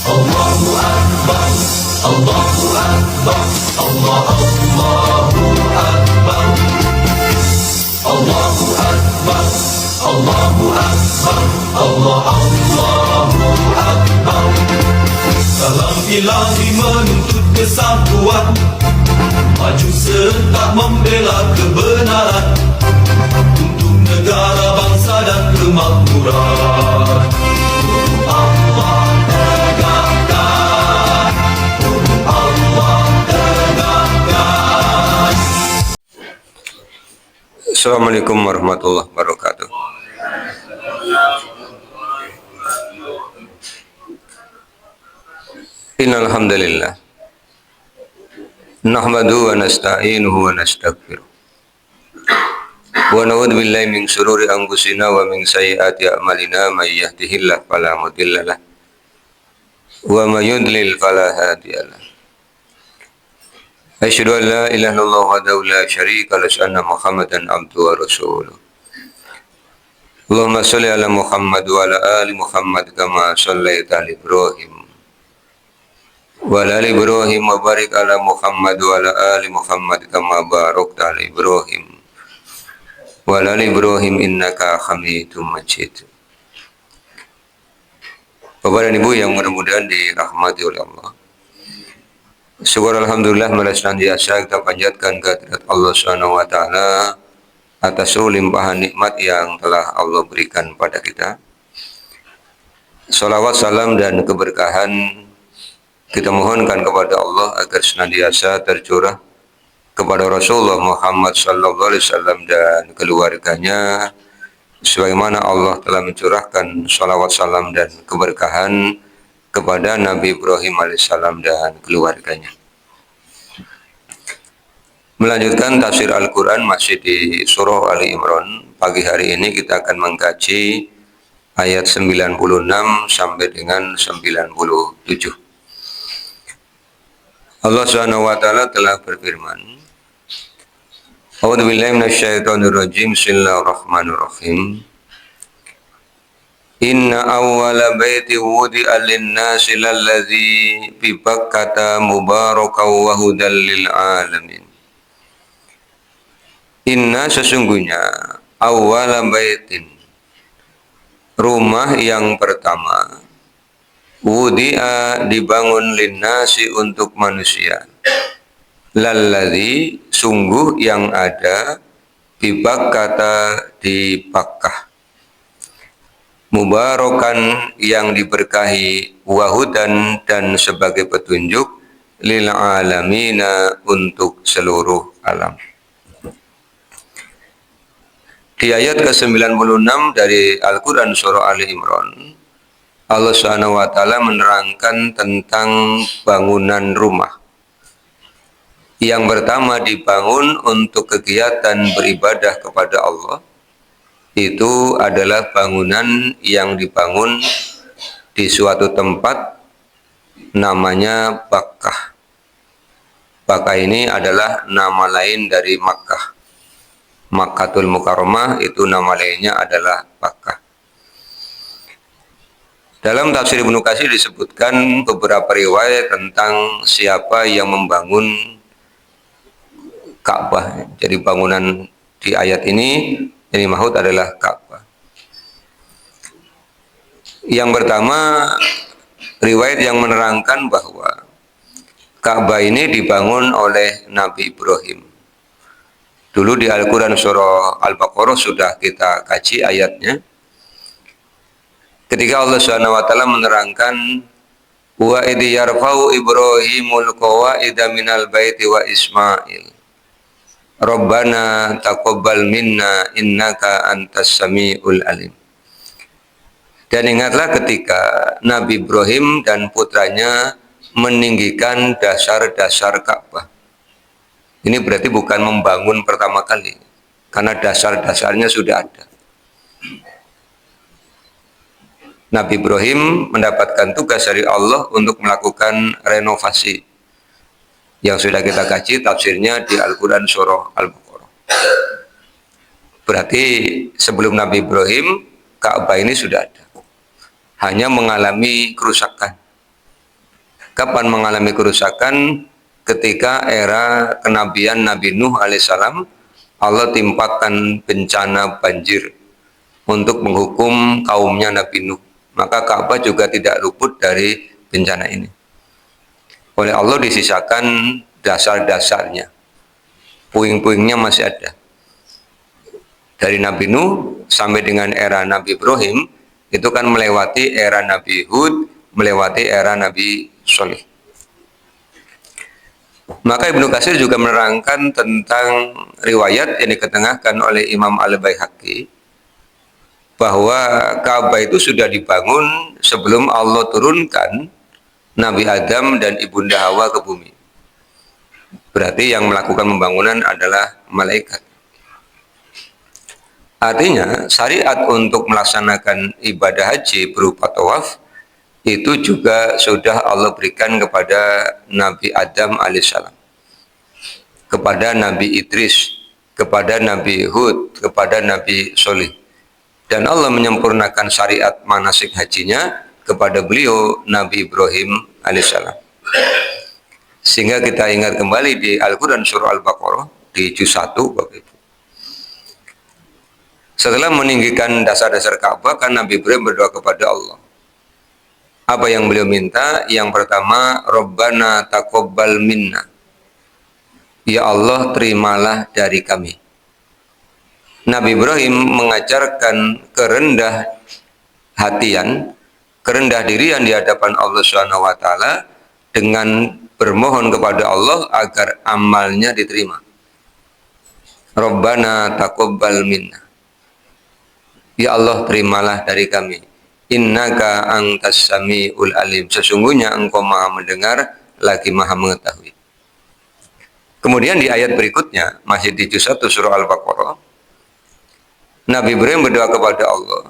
Allahu Akbar, Allahu Akbar, Allahu Akbar, Allahu Akbar, Allahu Akbar, Allahu Akbar. Salam ilahi menuntut kesatuan, maju serta membela kebenaran untuk negara, bangsa dan kemakmuran. Allah tegakkan, Allah tegakkan. Assalamualaikum warahmatullahi wabarakatuh. Innal hamdalillah nahmaduhu wa nasta'inuhu wa nastaghfiruh wa na'udzu billahi min shururi anfusina wa min sayyiati a'malina may yahdihillahu fala mudhillalah wa may yudlil fala hadiyalah. Asyhadu an la ilaha illallah wahdahu la syarika lahu wa anna Muhammadan abduhu wa rasuluh. Allahumma shalli ala Muhammad wa ala ali Muhammad kama shallaita ala Ibrahim wa ala ali Ibrahim wa barik ala Muhammad wa ala ali Muhammad kama barakta ala Ibrahim wa ala ali Ibrahim innaka Hamidum Majid. Bapak dan Ibu yang mudah-mudahan dirahmati oleh Allah, syukur alhamdulillah senantiasa kita panjatkan kehadirat Allah Subhanahu wa taala atas seluruh limpahan nikmat yang telah Allah berikan pada kita. Salawat, salam dan keberkahan kita mohonkan kepada Allah agar senantiasa tercurah kepada Rasulullah Muhammad sallallahu alaihi wasallam dan keluarganya, sebagaimana Allah telah mencurahkan salawat, salam dan keberkahan kepada Nabi Ibrahim alaihissalam dan keluarganya. Melanjutkan tafsir Al-Quran masih di surah Ali Imran. Pagi hari ini kita akan mengkaji ayat 96 sampai dengan 97. Allah Subhanahu wa taala telah berfirman, A'udzubillahi minasyaitonirrajim. Bismillahirrahmanirrahim. Inna awwala baiti wudi'a lin-nasi lalladzi bi Bakkata mubarakan wa hudal lil alamin. Inna sesungguhnya awwala baitin, rumah yang pertama, wudi'a dibangun lin-nasi untuk manusia, lalladzi sungguh yang ada, bi Bakkata di Bakkah, mubarakan yang diberkahi, wahudan dan sebagai petunjuk, lil alamina untuk seluruh alam. Di ayat ke-96 dari Al-Quran surah Ali Imran, Allah Subhanahu wa taala menerangkan tentang bangunan rumah. Yang pertama dibangun untuk kegiatan beribadah kepada Allah, itu adalah bangunan yang dibangun di suatu tempat namanya Bakkah. Bakkah ini adalah nama lain dari Makkah. Makkatul Mukarramah itu nama lainnya adalah Bakkah. Dalam tafsir Ibnu Katsir disebutkan beberapa riwayat tentang siapa yang membangun Ka'bah. Jadi bangunan di ayat ini yang dimaksud adalah Ka'bah. Yang pertama, riwayat yang menerangkan bahwa Ka'bah ini dibangun oleh Nabi Ibrahim. Dulu di Al-Quran surah Al-Baqarah sudah kita kaji ayatnya. Ketika Allah Subhanahu wa taala menerangkan wa idh yarfa'u Ibrahimul qawa'ida minal baiti wa Ismail Rabbana taqabbal minna innaka antas samiul alim. Dan ingatlah ketika Nabi Ibrahim dan putranya meninggikan dasar-dasar Ka'bah. Ini berarti bukan membangun pertama kali, karena dasar-dasarnya sudah ada. Nabi Ibrahim mendapatkan tugas dari Allah untuk melakukan renovasi yang sudah kita kaji tafsirnya di Al-Quran surah Al-Baqarah. Berarti sebelum Nabi Ibrahim, Ka'bah ini sudah ada, hanya mengalami kerusakan. Kapan mengalami kerusakan? Ketika era kenabian Nabi Nuh alaihissalam, Allah timpakan bencana banjir untuk menghukum kaumnya Nabi Nuh. Maka Ka'bah juga tidak luput dari bencana ini. Oleh Allah disisakan dasar-dasarnya. Puing-puingnya masih ada. Dari Nabi Nuh sampai dengan era Nabi Ibrahim, itu kan melewati era Nabi Hud, melewati era Nabi Sholih. Maka Ibnu Katsir juga menerangkan tentang riwayat yang diketengahkan oleh Imam Al-Baihaqi bahwa Ka'bah itu sudah dibangun sebelum Allah turunkan Nabi Adam dan Ibunda Hawa ke bumi. Berarti yang melakukan pembangunan adalah malaikat. Artinya syariat untuk melaksanakan ibadah haji berupa tawaf itu juga sudah Allah berikan kepada Nabi Adam alaihissalam, kepada Nabi Idris, kepada Nabi Hud, kepada Nabi Sholih. Dan Allah menyempurnakan syariat manasik hajinya kepada beliau Nabi Ibrahim alaihissalam. Sehingga kita ingat kembali di Al-Quran surah Al-Baqarah di juz 1 Bapak Ibu. Setelah meninggikan dasar-dasar Ka'bah, kan Nabi Ibrahim berdoa kepada Allah. Apa yang beliau minta? Yang pertama, Rabbana taqabbal minna. Ya Allah, terimalah dari kami. Nabi Ibrahim mengajarkan kerendah hatian, kerendah dirian di hadapan Allah Subhanahu wa taala dengan bermohon kepada Allah agar amalnya diterima. Rabbana taqabbal minna. Ya Allah, terimalah dari kami. Innaka antas samiul alim. Sesungguhnya engkau maha mendengar lagi maha mengetahui. Kemudian di ayat berikutnya, masih di juz 1 surah Al-Baqarah, Nabi Ibrahim berdoa kepada Allah,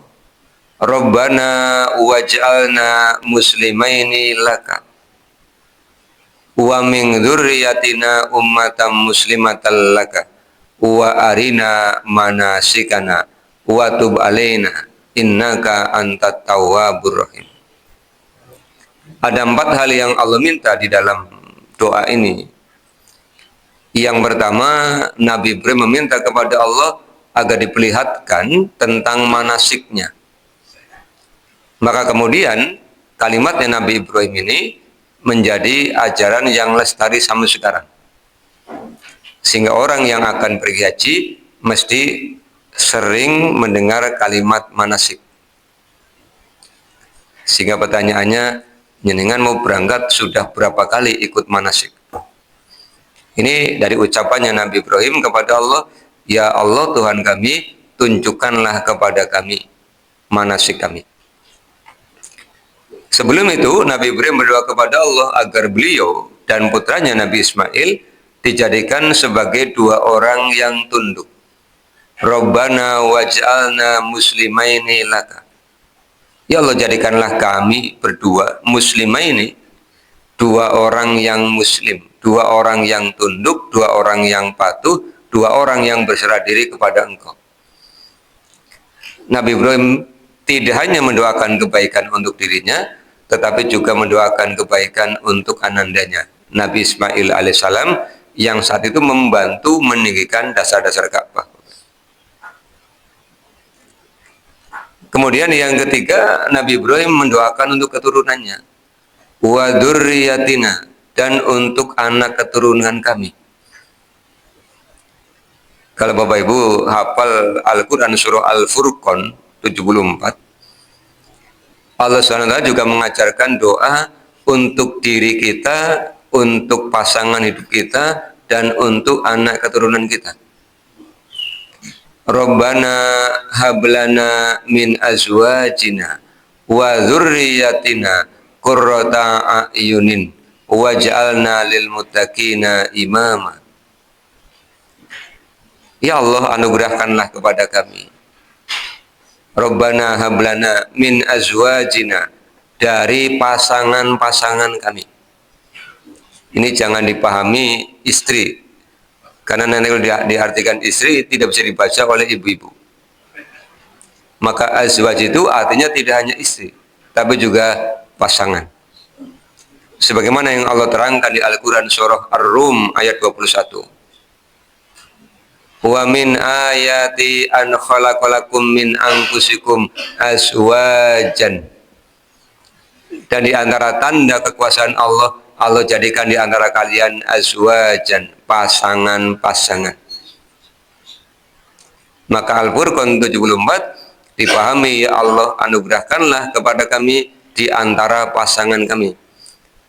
Rabbana waj'alna muslimaini laka wa min dzurriyyatina ummatan muslimatan laka wa arina manasikana wa tub alaina innaka antat tawwabur rahim. Ada 4 hal yang Allah minta di dalam doa ini. Yang pertama, Nabi Ibrahim meminta kepada Allah agar diperlihatkan tentang manasiknya. Maka kemudian kalimatnya Nabi Ibrahim ini menjadi ajaran yang lestari sampai sekarang. Sehingga orang yang akan pergi haji mesti sering mendengar kalimat manasik. Sehingga pertanyaannya, jenengan mau berangkat sudah berapa kali ikut manasik? Ini dari ucapannya Nabi Ibrahim kepada Allah, ya Allah Tuhan kami, tunjukkanlah kepada kami manasik kami. Sebelum itu Nabi Ibrahim berdoa kepada Allah agar beliau dan putranya Nabi Ismail dijadikan sebagai 2 orang yang tunduk. Rabbana waj'alna muslimaini laka. Ya Allah, jadikanlah kami berdua muslimaini, 2 orang yang muslim, 2 orang yang tunduk, 2 orang yang patuh, 2 orang yang berserah diri kepada Engkau. Nabi Ibrahim tidak hanya mendoakan kebaikan untuk dirinya, tetapi juga mendoakan kebaikan untuk anandanya, Nabi Ismail alaihissalam, yang saat itu membantu meninggikan dasar-dasar Ka'bah. Kemudian yang ketiga, Nabi Ibrahim mendoakan untuk keturunannya, wa dzurriyyatina, dan untuk anak keturunan kami. Kalau Bapak Ibu hafal Al-Quran surah Al-Furqan 74, Allah SWT juga mengajarkan doa untuk diri kita, untuk pasangan hidup kita, dan untuk anak keturunan kita. Rabbana hablana min azwajina wa dzurriyyatina qurrata a'yunin waj'alna lil muttaqina imama. Ya Allah, anugerahkanlah kepada kami, Rabbana hablana min azwajina, dari pasangan-pasangan kami. Ini jangan dipahami istri, karena nanti kalau diartikan istri tidak bisa dibaca oleh ibu-ibu. Maka azwaj itu artinya tidak hanya istri, tapi juga pasangan. sebagaimana yang Allah terangkan di Al-Quran surah Ar-Rum ayat 21. Wa min ayati an khalaqalakum min anfusikum azwajan. Dan di antara tanda kekuasaan Allah, Allah jadikan di antara kalian azwajan, pasangan-pasangan. Maka Al-Furqan 74 dipahami, ya Allah anugerahkanlah kepada kami di antara pasangan kami.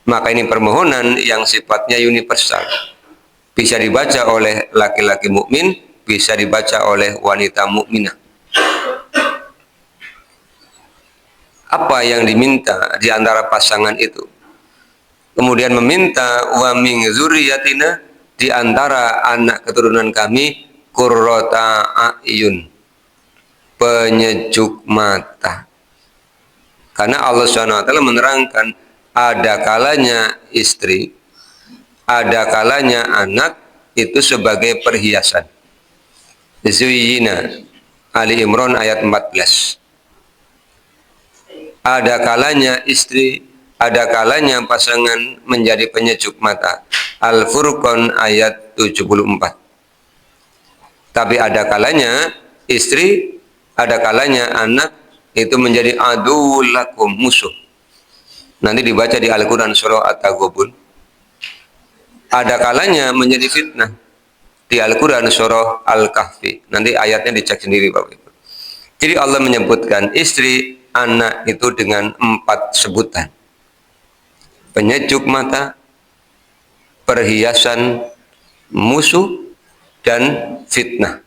Maka ini permohonan yang sifatnya universal. Bisa dibaca oleh laki-laki mukmin, bisa dibaca oleh wanita mukminah. Apa yang diminta di antara pasangan itu? Kemudian meminta wa min dzurriyyatina, di antara anak keturunan kami, qurrata a'yun, penyejuk mata. Karena Allah SWT menerangkan ada kalanya istri, ada kalanya anak itu sebagai perhiasan. Zuyyina, Ali Imran ayat 14. Ada kalanya istri, ada kalanya pasangan menjadi penyejuk mata. Al-Furqan ayat 74. Tapi ada kalanya istri, ada kalanya anak itu menjadi aduwwul lakum, musuh. Nanti dibaca di Al-Quran surah At-Taghabun. Ada kalanya menjadi fitnah di Al-Quran surah Al-Kahfi. Nanti ayatnya dicek sendiri Bapak Ibu. Jadi Allah menyebutkan istri, anak itu dengan 4 sebutan: penyejuk mata, perhiasan, musuh, dan fitnah.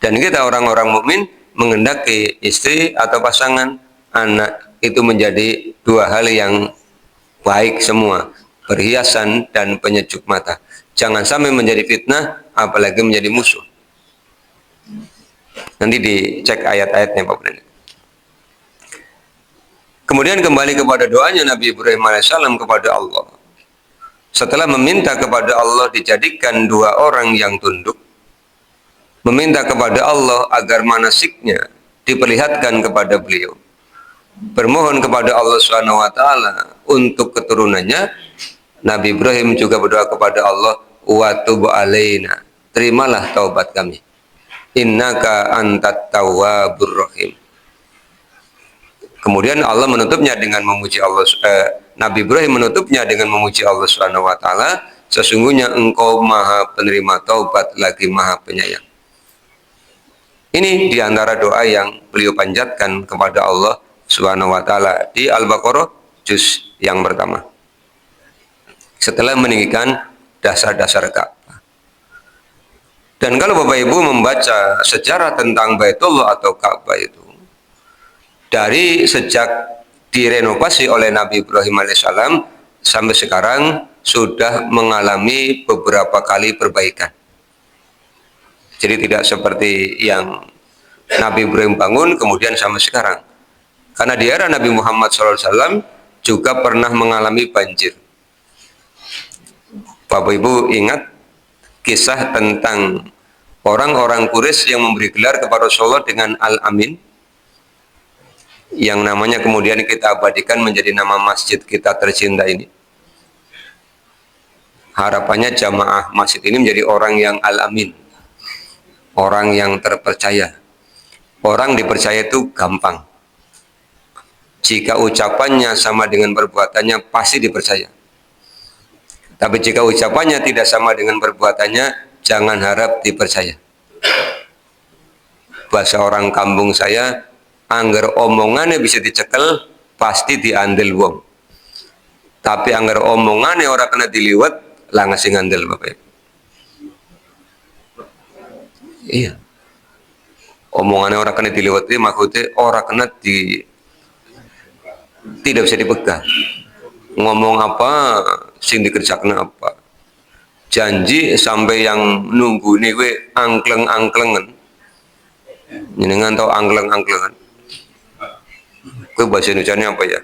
Dan kita orang-orang mukmin menghendaki istri atau pasangan, anak itu menjadi 2 hal yang baik semua, perhiasan dan penyejuk mata. Jangan sampai menjadi fitnah, apalagi menjadi musuh. Nanti dicek ayat-ayatnya Bapak Ibu. Kemudian kembali kepada doanya Nabi Ibrahim alaihissalam kepada Allah. Setelah meminta kepada Allah dijadikan 2 orang yang tunduk, meminta kepada Allah agar manasiknya diperlihatkan kepada beliau, bermohon kepada Allah SWT untuk keturunannya, Nabi Ibrahim juga berdoa kepada Allah, wa tub alaina, terimalah taubat kami, innaka antat tawwabur rahim. Kemudian Allah menutupnya dengan memuji Allah, Nabi Ibrahim menutupnya dengan memuji Allah SWT, sesungguhnya engkau maha penerima taubat lagi maha penyayang. Ini diantara doa yang beliau panjatkan kepada Allah SWT di Al-Baqarah juz yang pertama. Setelah meninggikan dasar-dasar Ka'bah. Dan kalau Bapak Ibu membaca sejarah tentang Baitullah atau Ka'bah itu, dari sejak direnovasi oleh Nabi Ibrahim alaihissalam sampai sekarang sudah mengalami beberapa kali perbaikan. Jadi tidak seperti yang Nabi Ibrahim bangun kemudian sampai sekarang. Karena di era Nabi Muhammad SAW juga pernah mengalami banjir. Bapak Ibu ingat kisah tentang orang-orang Quraisy yang memberi gelar kepada Rasulullah dengan Al-Amin, yang namanya kemudian kita abadikan menjadi nama masjid kita tercinta ini. Harapannya jamaah masjid ini menjadi orang yang Al-Amin, orang yang terpercaya. Orang dipercaya itu gampang. Jika ucapannya sama dengan perbuatannya pasti dipercaya. Tapi jika ucapannya tidak sama dengan perbuatannya, jangan harap dipercaya. Bahasa orang kampung saya, angger omongannya bisa dicekel, pasti diandel wong. Tapi angger omongannya orang kena diliwat, lah ngasih ngandel Bapak Ibu. Iya. Omongannya orang kena diliwat itu maksudnya orang kena tidak bisa dipegang. Ngomong apa, sing dikerjakan apa. Janji sampai yang nunggu ini gue angkleng-angklengan. Jenengan tau angkleng-angklengan? Gue bahasa Indonesianya apa ya?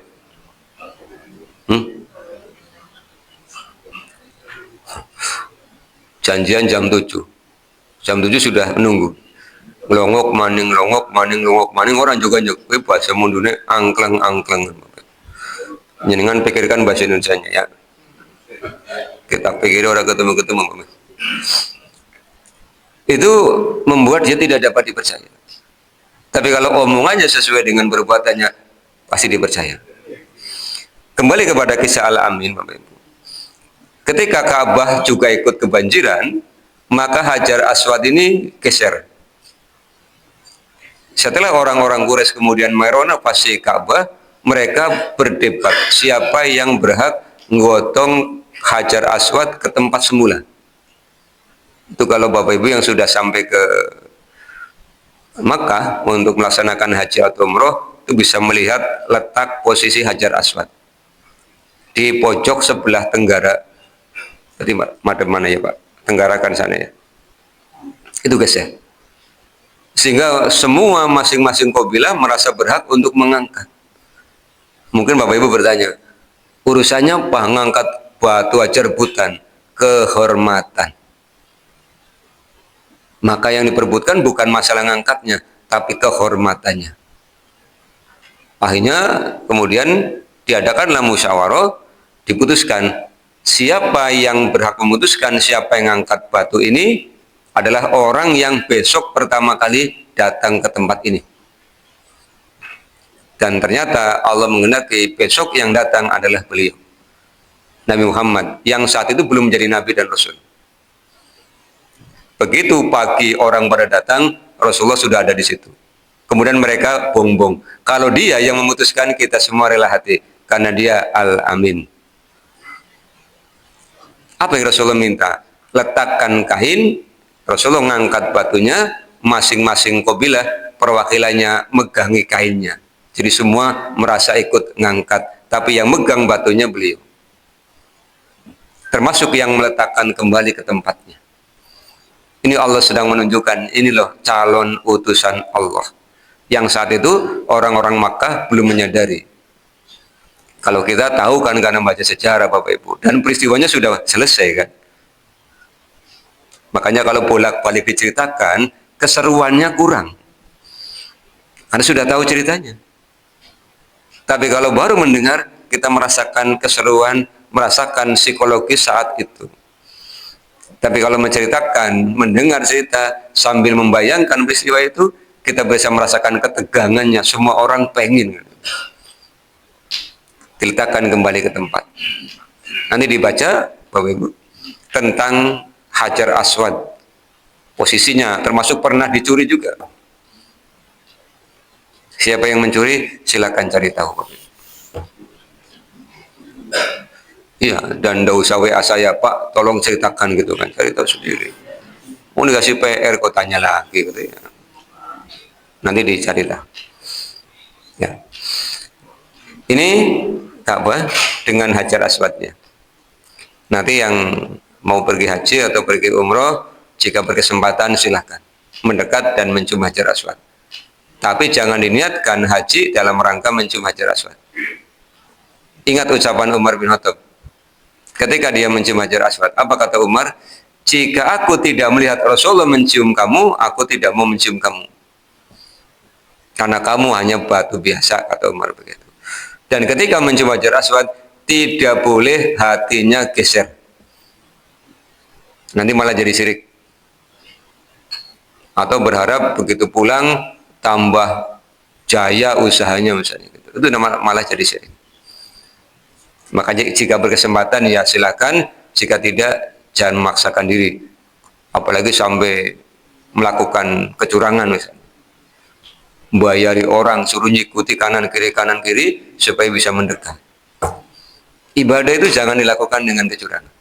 Janjian jam 7. Jam 7 sudah menunggu. Ngelongok maning, orang juga nyok. Gue bahasa mundune angkleng-angklengan. Jenengan pikirkan bahasa Indonesianya ya. Kita pikir orang ketemu-ketemu. Itu membuat dia tidak dapat dipercaya. Tapi kalau omongannya sesuai dengan perbuatannya, pasti dipercaya. Kembali kepada kisah Al-Amin, Bapak Ibu. Ketika Ka'bah juga ikut kebanjiran, maka Hajar Aswad ini geser. Setelah orang-orang Quraisy kemudian merenovasi Ka'bah, mereka berdebat siapa yang berhak menggotong Hajar Aswad ke tempat semula. Itu kalau Bapak Ibu yang sudah sampai ke Makkah untuk melaksanakan haji atau umroh, itu bisa melihat letak posisi Hajar Aswad di pojok sebelah tenggara. Tadi madep mana ya Pak? Tenggarakan sana ya. Itu guys ya. Sehingga semua masing-masing kabilah merasa berhak untuk mengangkat. Mungkin Bapak Ibu bertanya, urusannya apa ngangkat batu aja rebutan? Kehormatan. Maka yang diperbutkan bukan masalah ngangkatnya, tapi kehormatannya. Akhirnya kemudian diadakanlah musyawarah, diputuskan siapa yang berhak memutuskan siapa yang angkat batu ini adalah orang yang besok pertama kali datang ke tempat ini. Dan ternyata Allah mengendaki besok yang datang adalah beliau, Nabi Muhammad, yang saat itu belum menjadi Nabi dan Rasul. Begitu pagi orang pada datang, Rasulullah sudah ada di situ. Kemudian mereka bongbong. Kalau dia yang memutuskan, kita semua rela hati. Karena dia Al-Amin. Apa yang Rasulullah minta? Letakkan kain, Rasulullah ngangkat batunya, masing-masing kabilah perwakilannya megangi kainnya. Jadi semua merasa ikut ngangkat. Tapi yang megang batunya beliau. Termasuk yang meletakkan kembali ke tempatnya. Ini Allah sedang menunjukkan, ini loh calon utusan Allah. Yang saat itu orang-orang Makkah belum menyadari. Kalau kita tahu kan karena baca sejarah Bapak Ibu. Dan peristiwanya sudah selesai kan. Makanya kalau bolak-balik diceritakan, keseruannya kurang. Karena sudah tahu ceritanya. Tapi kalau baru mendengar, kita merasakan keseruan, merasakan psikologis saat itu. Tapi kalau menceritakan, mendengar cerita sambil membayangkan peristiwa itu, kita bisa merasakan ketegangannya. Semua orang pengen. Diletakkan kembali ke tempat. Nanti dibaca, Bapak Ibu, tentang Hajar Aswad. Posisinya termasuk pernah dicuri juga. Siapa yang mencuri, silakan cari tahu, Bapak Ibu. Iya, dan tidak usah WA saya, Pak, tolong ceritakan gitu kan, cari tahu sendiri. Mau dikasih PR, kok tanya lagi gitu ya. Nanti dicarilah. Ya. Ini Ka'bah dengan Hajar Aswadnya. Nanti yang mau pergi haji atau pergi umroh, jika berkesempatan silahkan mendekat dan mencium Hajar Aswad. Tapi jangan diniatkan haji dalam rangka mencium Hajar Aswad. Ingat ucapan Umar bin Khattab. Ketika dia mencium Hajar Aswad, apa kata Umar? Jika aku tidak melihat Rasulullah mencium kamu, aku tidak mau mencium kamu. Karena kamu hanya batu biasa, kata Umar begitu. Dan ketika mencium Hajar Aswad, tidak boleh hatinya geser. Nanti malah jadi syirik. Atau berharap begitu pulang, tambah jaya usahanya misalnya. Itu malah jadi syirik. Makanya jika berkesempatan ya silakan, jika tidak jangan memaksakan diri. Apalagi sampai melakukan kecurangan misalnya. Bayari orang, suruh ngikuti kanan kiri supaya bisa mendekat. Ibadah itu jangan dilakukan dengan kecurangan.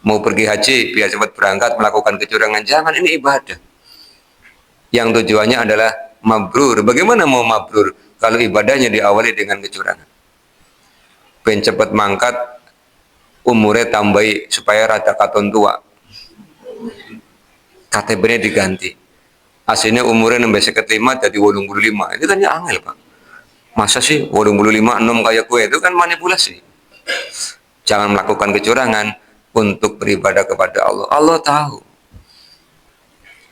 Mau pergi haji biar cepat berangkat melakukan kecurangan, jangan, ini ibadah. Yang tujuannya adalah mabrur. Bagaimana mau mabrur kalau ibadahnya diawali dengan kecurangan? Ben cepat mangkat, umurnya tambahi supaya rada katon tua. KTP-nya diganti. Aslinya umurnya nambah 55 jadi 85. Itu kan ya angel, Pak. Masa sih 85 6 kayak gue, itu kan manipulasi. Jangan melakukan kecurangan untuk beribadah kepada Allah. Allah tahu.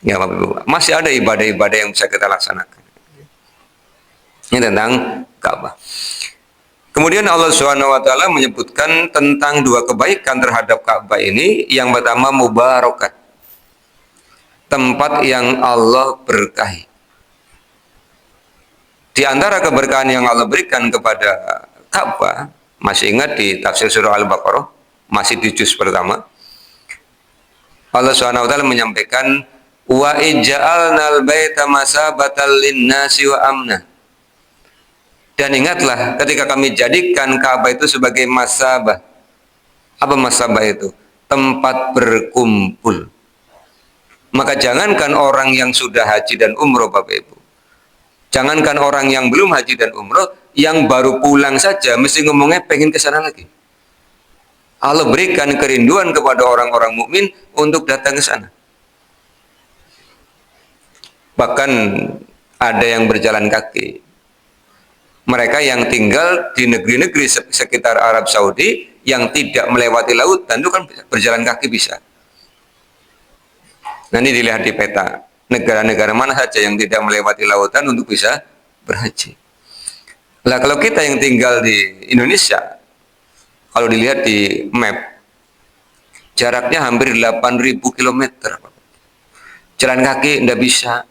Ya, Bapak Ibu. Masih ada ibadah-ibadah yang bisa kita laksanakan. Ini tentang Ka'bah. Kemudian Allah Subhanahu wa taala menyebutkan tentang dua kebaikan terhadap Ka'bah ini. Yang pertama mubarakat, tempat yang Allah berkahi. Di antara keberkahan yang Allah berikan kepada Ka'bah, masih ingat di tafsir surah Al-Baqarah, masih di juz pertama, Allah Subhanahu wa taala menyampaikan wa ij'alnal baita masabatan lin-nasi wa amna. Dan ingatlah ketika kami jadikan Ka'bah itu sebagai masabah. Apa masabah itu? Tempat berkumpul. Maka jangankan orang yang sudah haji dan umroh, Bapak Ibu. Jangankan orang yang belum haji dan umroh, yang baru pulang saja mesti ngomongnya pengen ke sana lagi. Allah berikan kerinduan kepada orang-orang mukmin untuk datang ke sana. Bahkan ada yang berjalan kaki. Mereka yang tinggal di negeri-negeri sekitar Arab Saudi yang tidak melewati lautan itu kan berjalan kaki bisa. Nah, ini dilihat di peta. Negara-negara mana saja yang tidak melewati lautan untuk bisa berhaji. Nah, kalau kita yang tinggal di Indonesia, kalau dilihat di map, jaraknya hampir 8.000 km. Jalan kaki tidak bisa.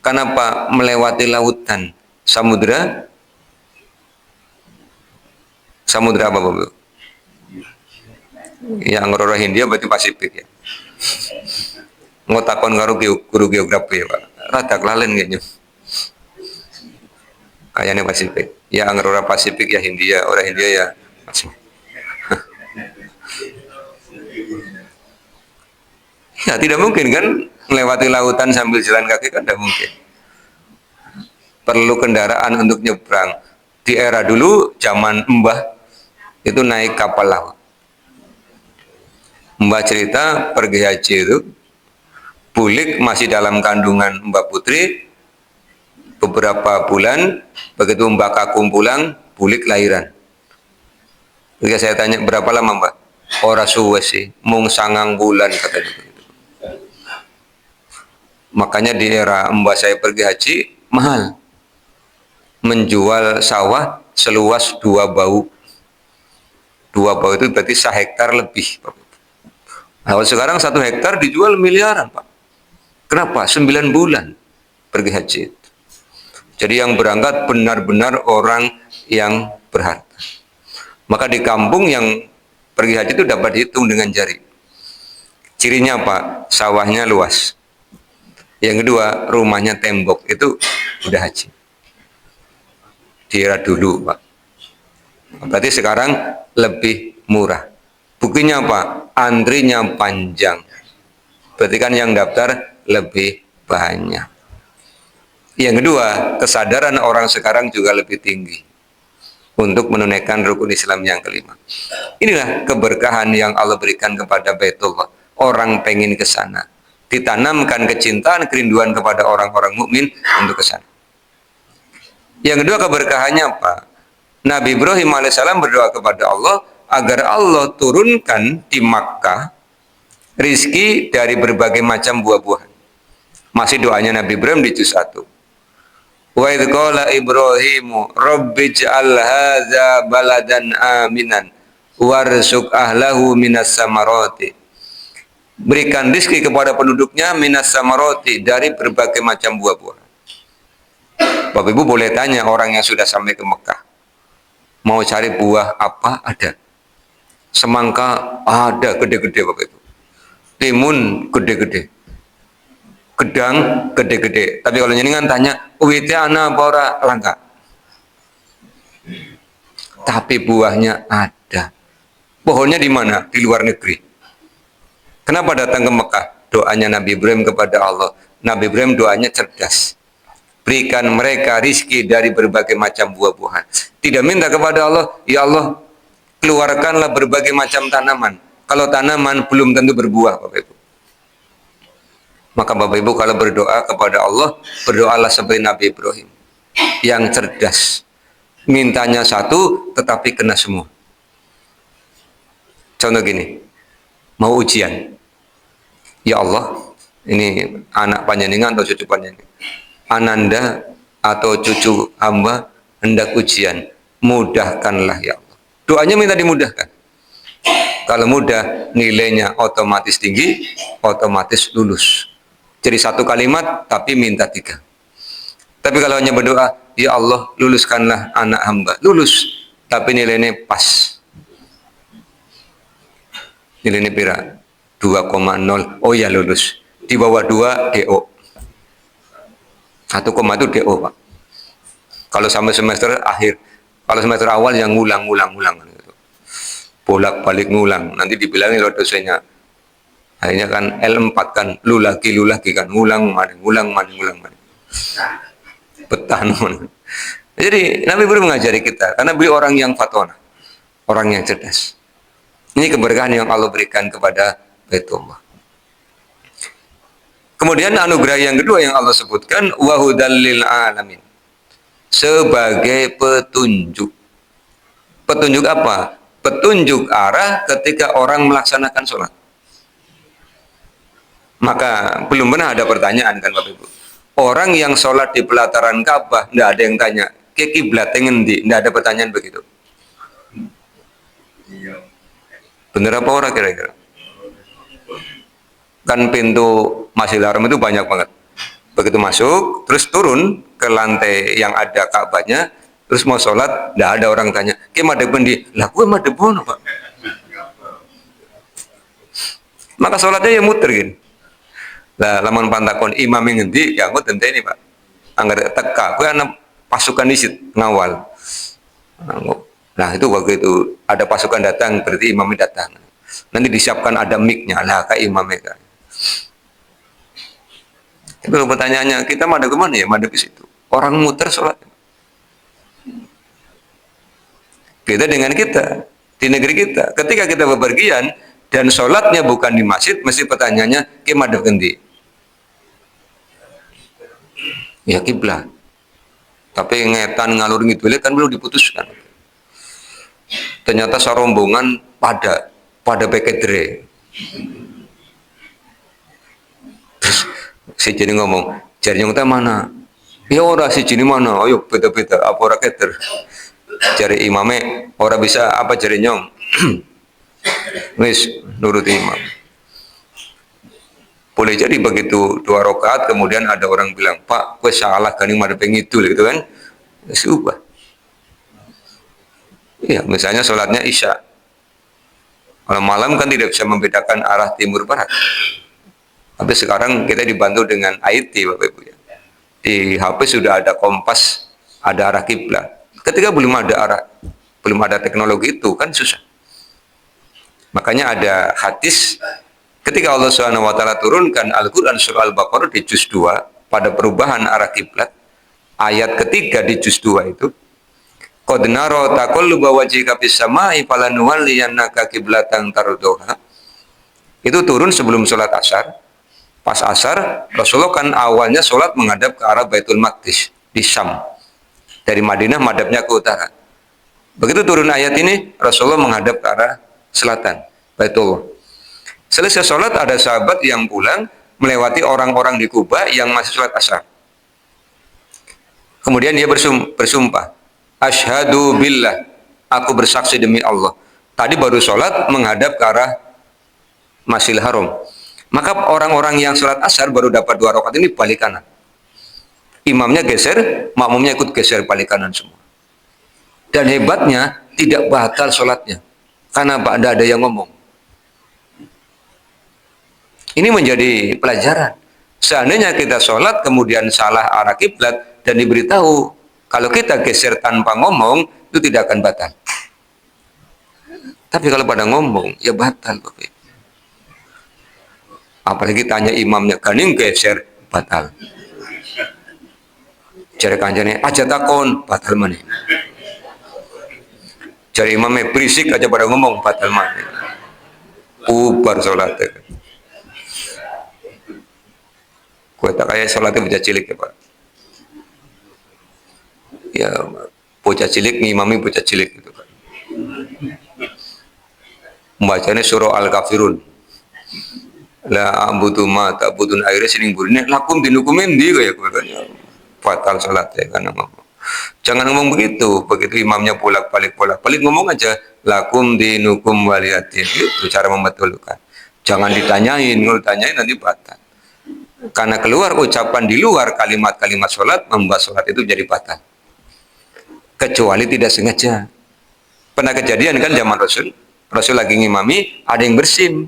Kenapa? Melewati lautan. Samudra apa, Bapak? Ya, Ngerora Hindia berarti Pasifik ya. Ngotakon karo guru geografi ya, Pak. Rada kelalen kayaknya. Kayaknya Pasifik. Ya, Ngerora Pasifik ya Hindia, orang Hindia ya Pasifik. Ya, tidak mungkin kan melewati lautan sambil jalan kaki kan tidak mungkin. Perlu kendaraan untuk nyebrang. Di era dulu zaman Mbah itu naik kapal laut. Mbah cerita pergi haji itu, Bulik masih dalam kandungan Mbah Putri beberapa bulan. Begitu Mbah Kakung pulang, Bulik lahiran. Ketika saya tanya berapa lama Mbah, ora suwe sih, mung 9 bulan katanya. Makanya di era Mbah saya pergi haji mahal, menjual sawah seluas 2 bau. 2 bau itu berarti 1 hektar lebih, Pak. Nah, sekarang 1 hektar dijual miliaran, Pak. Kenapa? 9 bulan pergi haji. Jadi yang berangkat benar-benar orang yang berharta. Maka di kampung yang pergi haji itu dapat dihitung dengan jari. Cirinya apa? Sawahnya luas. Yang kedua, rumahnya tembok. Itu udah haji. Di era dulu, Pak. Berarti sekarang lebih murah. Buktinya apa? Antrinya panjang. Berarti kan yang daftar lebih banyak. Yang kedua, kesadaran orang sekarang juga lebih tinggi untuk menunaikan rukun Islam yang kelima. Inilah keberkahan yang Allah berikan kepada Baitullah. Orang pengen ke sana. Ditanamkan kecintaan, kerinduan kepada orang-orang mukmin untuk ke sana. Yang kedua keberkahannya apa? Nabi Ibrahim alaihissalam berdoa kepada Allah agar Allah turunkan di Makkah rizki dari berbagai macam buah-buahan. Masih doanya Nabi Ibrahim di juz 1. Wa idh qala Ibrahimu rabbij'al hadza baladan aminan warzuq ahlahu minas samarati. Berikan rizki kepada penduduknya minas samarati, dari berbagai macam buah-buahan. Bapak Ibu boleh tanya orang yang sudah sampai ke Mekah, mau cari buah apa? Ada. Semangka ada gede-gede, Bapak Ibu. Timun gede-gede. Gedang gede-gede. Tapi kalau nyenengan tanya, uwitnya ana apa ora? Langka. Tapi buahnya ada. Pohonnya di mana? Di luar negeri. Kenapa datang ke Mekah? Doanya Nabi Ibrahim kepada Allah. Nabi Ibrahim doanya cerdas. Berikan mereka rizki dari berbagai macam buah-buahan. Tidak minta kepada Allah, ya Allah, keluarkanlah berbagai macam tanaman. Kalau tanaman belum tentu berbuah, Bapak Ibu. Maka Bapak Ibu kalau berdoa kepada Allah, berdoalah seperti Nabi Ibrahim. Yang cerdas. Mintanya satu, tetapi kena semua. Contoh gini, mau ujian. Ya Allah, ini anak panjenengan atau cucu panjenengan. Ananda atau cucu hamba hendak ujian. mudahkanlah ya Allah. Doanya minta dimudahkan. Kalau mudah, nilainya otomatis tinggi, otomatis lulus. Jadi satu kalimat, tapi minta 3. Tapi kalau hanya berdoa, ya Allah, luluskanlah anak hamba. Lulus, tapi nilainya pas. Nilainya pira? 2,0. Oh ya lulus. Di bawah 2, DO. 1, itu DO, Pak. Kalau sampai semester akhir. Kalau semester awal yang ngulang. Bolak-balik ngulang. Nanti dibilangin lewat dosennya. Akhirnya kan L4 kan, lu lagi kan, ngulang. Betah. Jadi Nabi belum mengajari kita, karena beliau orang yang fatona, orang yang cerdas. Ini keberkahan yang Allah berikan kepada Baitullah. Kemudian anugerah yang kedua yang Allah sebutkan, wahudal lil alamin, sebagai petunjuk. Petunjuk apa? Petunjuk arah ketika orang melaksanakan sholat. Maka belum pernah ada pertanyaan kan Bapak Ibu. Orang yang sholat di pelataran Ka'bah, tidak ada yang tanya, ke kiblat ngendi? Tidak ada pertanyaan begitu. Bener apa orang kira-kira? Kan pintu Masjidil Haram itu banyak banget. Begitu masuk, terus turun ke lantai yang ada Ka'bahnya, terus mau sholat, tidak ada orang tanya, ke madhep endi? Lah gue madhep ono, Pak. Maka sholatnya ya muter gini. Lah lamun pantakon imam ngendi ya engko tenteni Pak. Angger teka kuwi ana pasukan isit ngawal. Nah itu waktu itu ada pasukan datang berarti imamnya datang. Nanti disiapkan ada mic-nya lah kayak imamnya kan. Itu pertanyaannya, kita madhep ke mana ya? Madhep ke situ. Orang muter sholat. Beda dengan kita di negeri kita. Ketika kita bepergian dan sholatnya bukan di masjid, mesti pertanyaannya ke madhep endi? Ya kiblat. Tapi ngetan ngalur ngidul kan belum diputuskan. Ternyata sarombongan pada pekedre. Terus si Jini ngomong, jari nyong mana? Ya ora si Jini mana? Ayo beda-beda apa ora keder. Jari imame ora bisa apa jari nyong. Wis nuruti imam. Boleh jadi begitu 2 rakaat kemudian ada orang bilang, Pak, gue salah kan madhep ngidul gitu kan. Subah. Iya, misalnya sholatnya Isya. Kalau malam kan tidak bisa membedakan arah timur barat. Tapi sekarang kita dibantu dengan IT, Bapak Ibu ya. Di HP sudah ada kompas, ada arah kiblat. Ketika belum ada teknologi itu kan susah. Makanya ada hadis ketika Allah SWT turunkan Al-Quran surah Al-Baqarah di juz 2 pada perubahan arah kiblat, ayat ketiga di juz 2 itu, qad nara taqalluba wajhika fis samai falanuwalliyannaka qiblatan tardhaha. Itu turun sebelum sholat asar. Pas asar, Rasulullah kan awalnya sholat menghadap ke arah Baitul Maqdis di Syam. Dari Madinah madhabnya ke utara. Begitu turun ayat ini, Rasulullah menghadap ke arah selatan, Baitullah. Selesai sholat ada sahabat yang pulang melewati orang-orang di Kuba yang masih sholat asar. Kemudian dia bersumpah, asyhadu billah, aku bersaksi demi Allah. Tadi baru sholat menghadap ke arah Masjidil Haram. Maka orang-orang yang sholat asar baru dapat 2 rakaat ini balik kanan. Imamnya geser, makmumnya ikut geser balik kanan semua. Dan hebatnya tidak batal sholatnya. Karena tidak ada yang ngomong. Ini menjadi pelajaran. Seandainya kita sholat kemudian salah arah kiblat dan diberitahu kalau kita geser tanpa ngomong itu tidak akan batal. Tapi kalau pada ngomong ya batal. Apalagi tanya imamnya, kaning geser batal. Jari kancane aja takon batal mana? Jari imamnya berisik aja pada ngomong batal mana? Ubar sholatnya. Gue tak kayak sholatnya bocah cilik ya Pak. Ya bocah cilik ngimami bocah cilik gitu Pak. Membacanya surah Al-Kafirun. La ambutu ma ta'budun akhirnya sining burine lakum dinukumin di kayak gue kan. Fatal sholatnya kan ngomong. Jangan ngomong begitu. Begitu imamnya bolak-balik ngomong aja lakum dinukum waliyadin. Itu cara membetulkan. Jangan ditanyain, kalau ditanyain nanti batal. Karena keluar ucapan di luar kalimat-kalimat sholat membuat sholat itu jadi batal. Kecuali tidak sengaja. Pernah kejadian kan zaman Rasul lagi ngimami, ada yang bersin.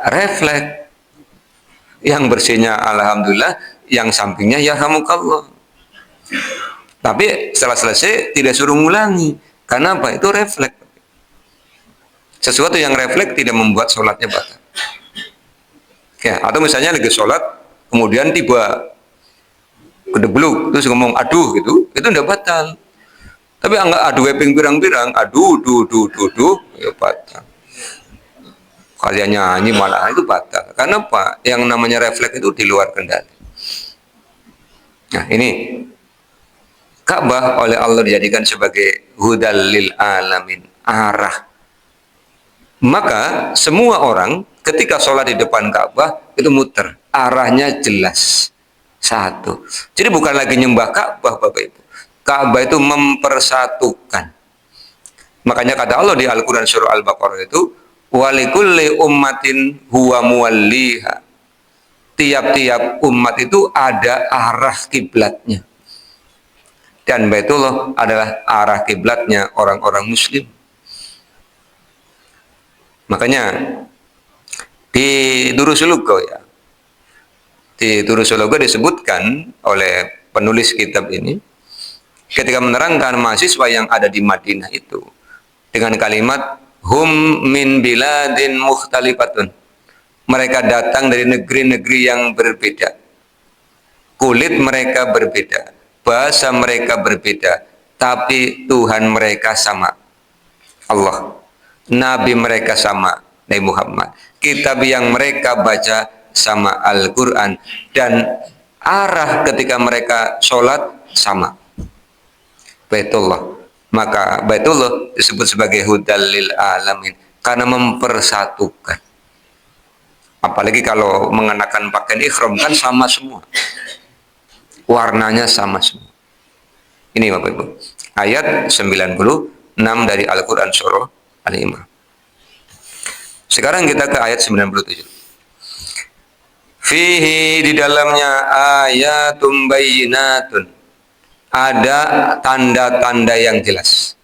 Refleks. Yang bersihnya alhamdulillah, yang sampingnya yarhamukallah. Tapi setelah selesai tidak suruh ngulangi. Karena apa? Itu refleks. Sesuatu yang refleks tidak membuat sholatnya batal. Ya, atau misalnya lagi sholat, kemudian tiba kedebluk, terus ngomong aduh gitu, itu tidak batal. Tapi enggak aduh weping pirang-pirang, aduh, ya batal. Kalian nyanyi malah itu batal. Karena apa? Yang namanya refleks itu di luar kendali. Nah ini Ka'bah oleh Allah dijadikan sebagai hudal lil alamin, arah. Maka semua orang ketika sholat di depan Ka'bah itu muter, arahnya jelas satu. Jadi bukan lagi nyembah Ka'bah, Bapak Ibu. Ka'bah itu mempersatukan. Makanya kata Allah di Al-Quran surah Al-Baqarah itu, walikulli ummatin huwa muwalliha. Tiap-tiap umat itu ada arah kiblatnya. Dan Baitullah adalah arah kiblatnya orang-orang Muslim. Makanya di Durusul Lugha ya, di Durusul Lugha disebutkan oleh penulis kitab ini ketika menerangkan mahasiswa yang ada di Madinah itu dengan kalimat hum min biladin mukhtalifatun. Mereka datang dari negeri-negeri yang berbeda. Kulit mereka berbeda, bahasa mereka berbeda, tapi Tuhan mereka sama. Allah. Nabi mereka sama, Nabi Muhammad. Kitab yang mereka baca sama Al-Quran. Dan arah ketika mereka sholat sama. Baitullah. Maka Baitullah disebut sebagai hudal lil alamin. Karena mempersatukan. Apalagi kalau mengenakan pakaian ihram kan sama semua. Warnanya sama semua. Ini Bapak Ibu. Ayat 96 dari Al-Quran surah Al-Imran. Sekarang kita ke ayat 97. Fihi di dalamnya ayatum bayyinatun. Ada tanda-tanda yang jelas.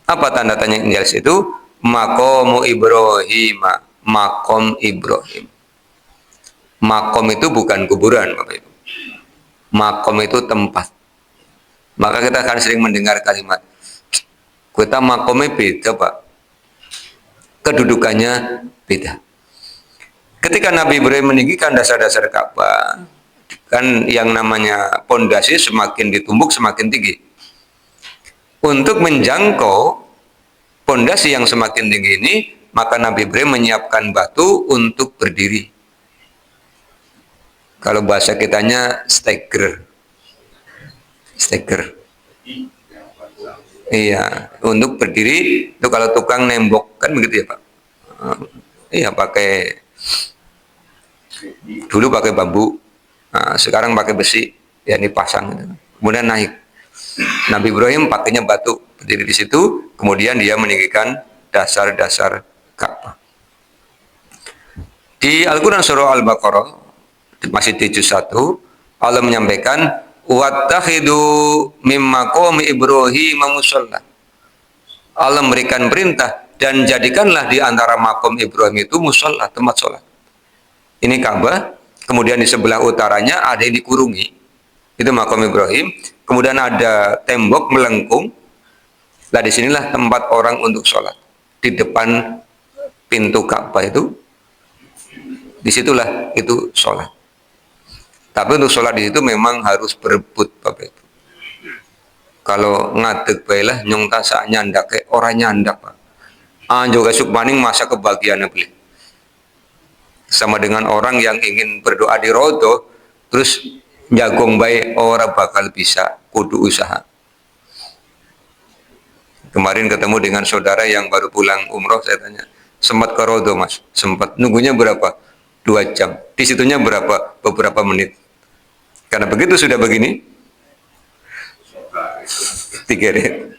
Apa tanda-tanda yang jelas itu? Maqamu Ibrahim. Maqam Ibrahim. Maqam itu bukan kuburan, Bapak Ibu. Maqam itu tempat. Maka kita akan sering mendengar kalimat, kita maqamnya beda, Pak. Kedudukannya beda. Ketika Nabi Ibrahim meninggikan dasar-dasar Ka'bah, kan yang namanya pondasi semakin ditumbuk semakin tinggi. Untuk menjangkau pondasi yang semakin tinggi ini, maka Nabi Ibrahim menyiapkan batu untuk berdiri. Kalau bahasa kitanya steger. Steger. Iya, untuk berdiri itu kalau tukang nembok kan begitu ya Pak. Iya, pakai dulu pakai bambu, nah, sekarang pakai besi, ya ini pasang gitu. Kemudian naik. Nabi Ibrahim pakainya batu, berdiri di situ, kemudian dia meninggikan dasar-dasar Ka'bah. Di Al-Quran surah Al-Baqarah masih di juz 1, Allah menyampaikan wattakhidu mim maqami Ibrahim musalla. Allah memberikan perintah dan jadikanlah di antara makom Ibrahim itu musalla, tempat sholat. Ini Ka'bah, kemudian di sebelah utaranya ada yang dikurungi, itu makom Ibrahim. Kemudian ada tembok melengkung. Nah disinilah tempat orang untuk sholat. Di depan pintu Ka'bah itu, disitulah itu sholat. Tapi untuk sholat di situ memang harus berebut, Bapak Ibu. Kalau ngadeg baiklah nyongta sak nyandak orang nyandak, Pak. Anjo gasuk maning masa kebahagiaan beli. Sama dengan orang yang ingin berdoa di rodo, terus jagong baik orang bakal bisa kudu usaha. Kemarin ketemu dengan saudara yang baru pulang umroh, saya tanya, sempat ke rodo Mas? Sempat. Nunggunya berapa? 2 jam. Di situnya berapa? Beberapa menit. Karena begitu sudah begini, Digeret.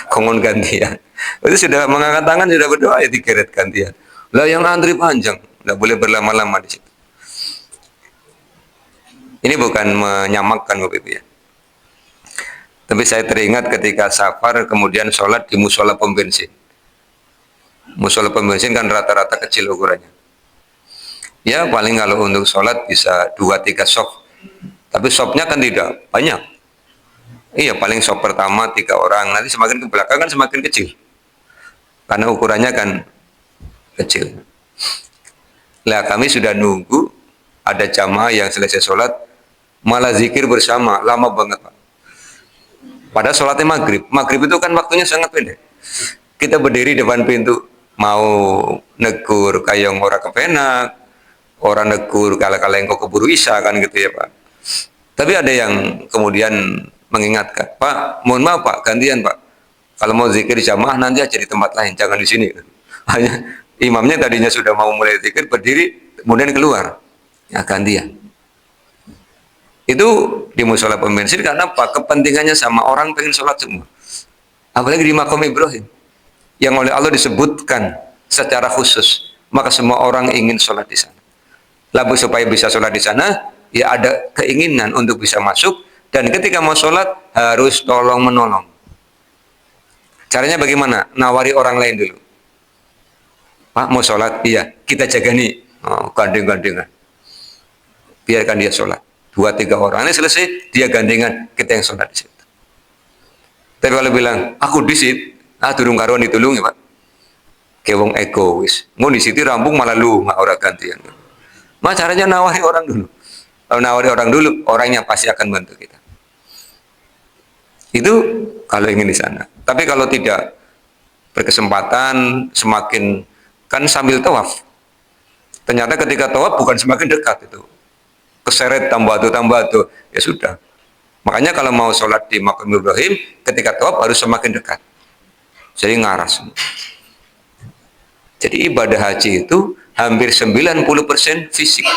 Kongon gantian. Itu sudah mengangkat tangan, sudah berdoa, ya digeret gantian. Lah yang antri panjang, tidak boleh berlama-lama di situ. Ini bukan menyamakkan Bapak Ibu ya. Tapi saya teringat ketika safar kemudian sholat di musola pom bensin. Musola pom bensin kan rata-rata kecil ukurannya. Ya paling kalau untuk sholat bisa 2-3 sop. Tapi sopnya kan tidak banyak. Iya paling sop pertama 3 orang. Nanti semakin ke belakang kan semakin kecil. Karena ukurannya kan kecil. Lah kami sudah nunggu ada jamaah yang selesai sholat malah zikir bersama, lama banget Pak. Pada sholatnya maghrib. Maghrib itu kan waktunya sangat pendek. Kita berdiri depan pintu, mau negur kayong ora kepenak, orang negur kala-kala engkau keburu isya kan gitu ya Pak. Tapi ada yang kemudian mengingatkan, Pak, mohon maaf Pak, gantian Pak. Kalau mau zikir jamaah nanti aja di tempat lain, jangan di sini. Hanya imamnya tadinya sudah mau mulai zikir, berdiri, kemudian keluar. Ya gantian. Itu di musola pom bensin karena apa? Kepentingannya sama orang pengen sholat semua. Apalagi di Maqam Ibrahim yang oleh Allah disebutkan secara khusus, maka semua orang ingin sholat di sana. Lalu supaya bisa sholat di sana, ya ada keinginan untuk bisa masuk dan ketika mau sholat harus tolong menolong. Caranya bagaimana? Nawari orang lain dulu. Pak mau sholat? Iya, kita jaga nih. Oh, gandeng-gandengan. Biarkan dia sholat. 2-3 orang ini selesai, dia gandengan, kita yang sholat di situ. Tapi kalau bilang, aku di situ, durung karuan ditulungi Pak. Kewong egois. Mau di situ rampung malah lu, nggak orang gantian. Mas caranya nawari orang dulu. Kalau nawari orang dulu, orangnya pasti akan bantu kita. Itu kalau ingin di sana. Tapi kalau tidak berkesempatan, semakin kan sambil tawaf. Ternyata ketika tawaf bukan semakin dekat itu. Keseret tambah tuh ya sudah. Makanya kalau mau sholat di Maqam Ibrahim ketika tawaf harus semakin dekat, jadi ngaras. Jadi ibadah haji itu hampir 90% fisik.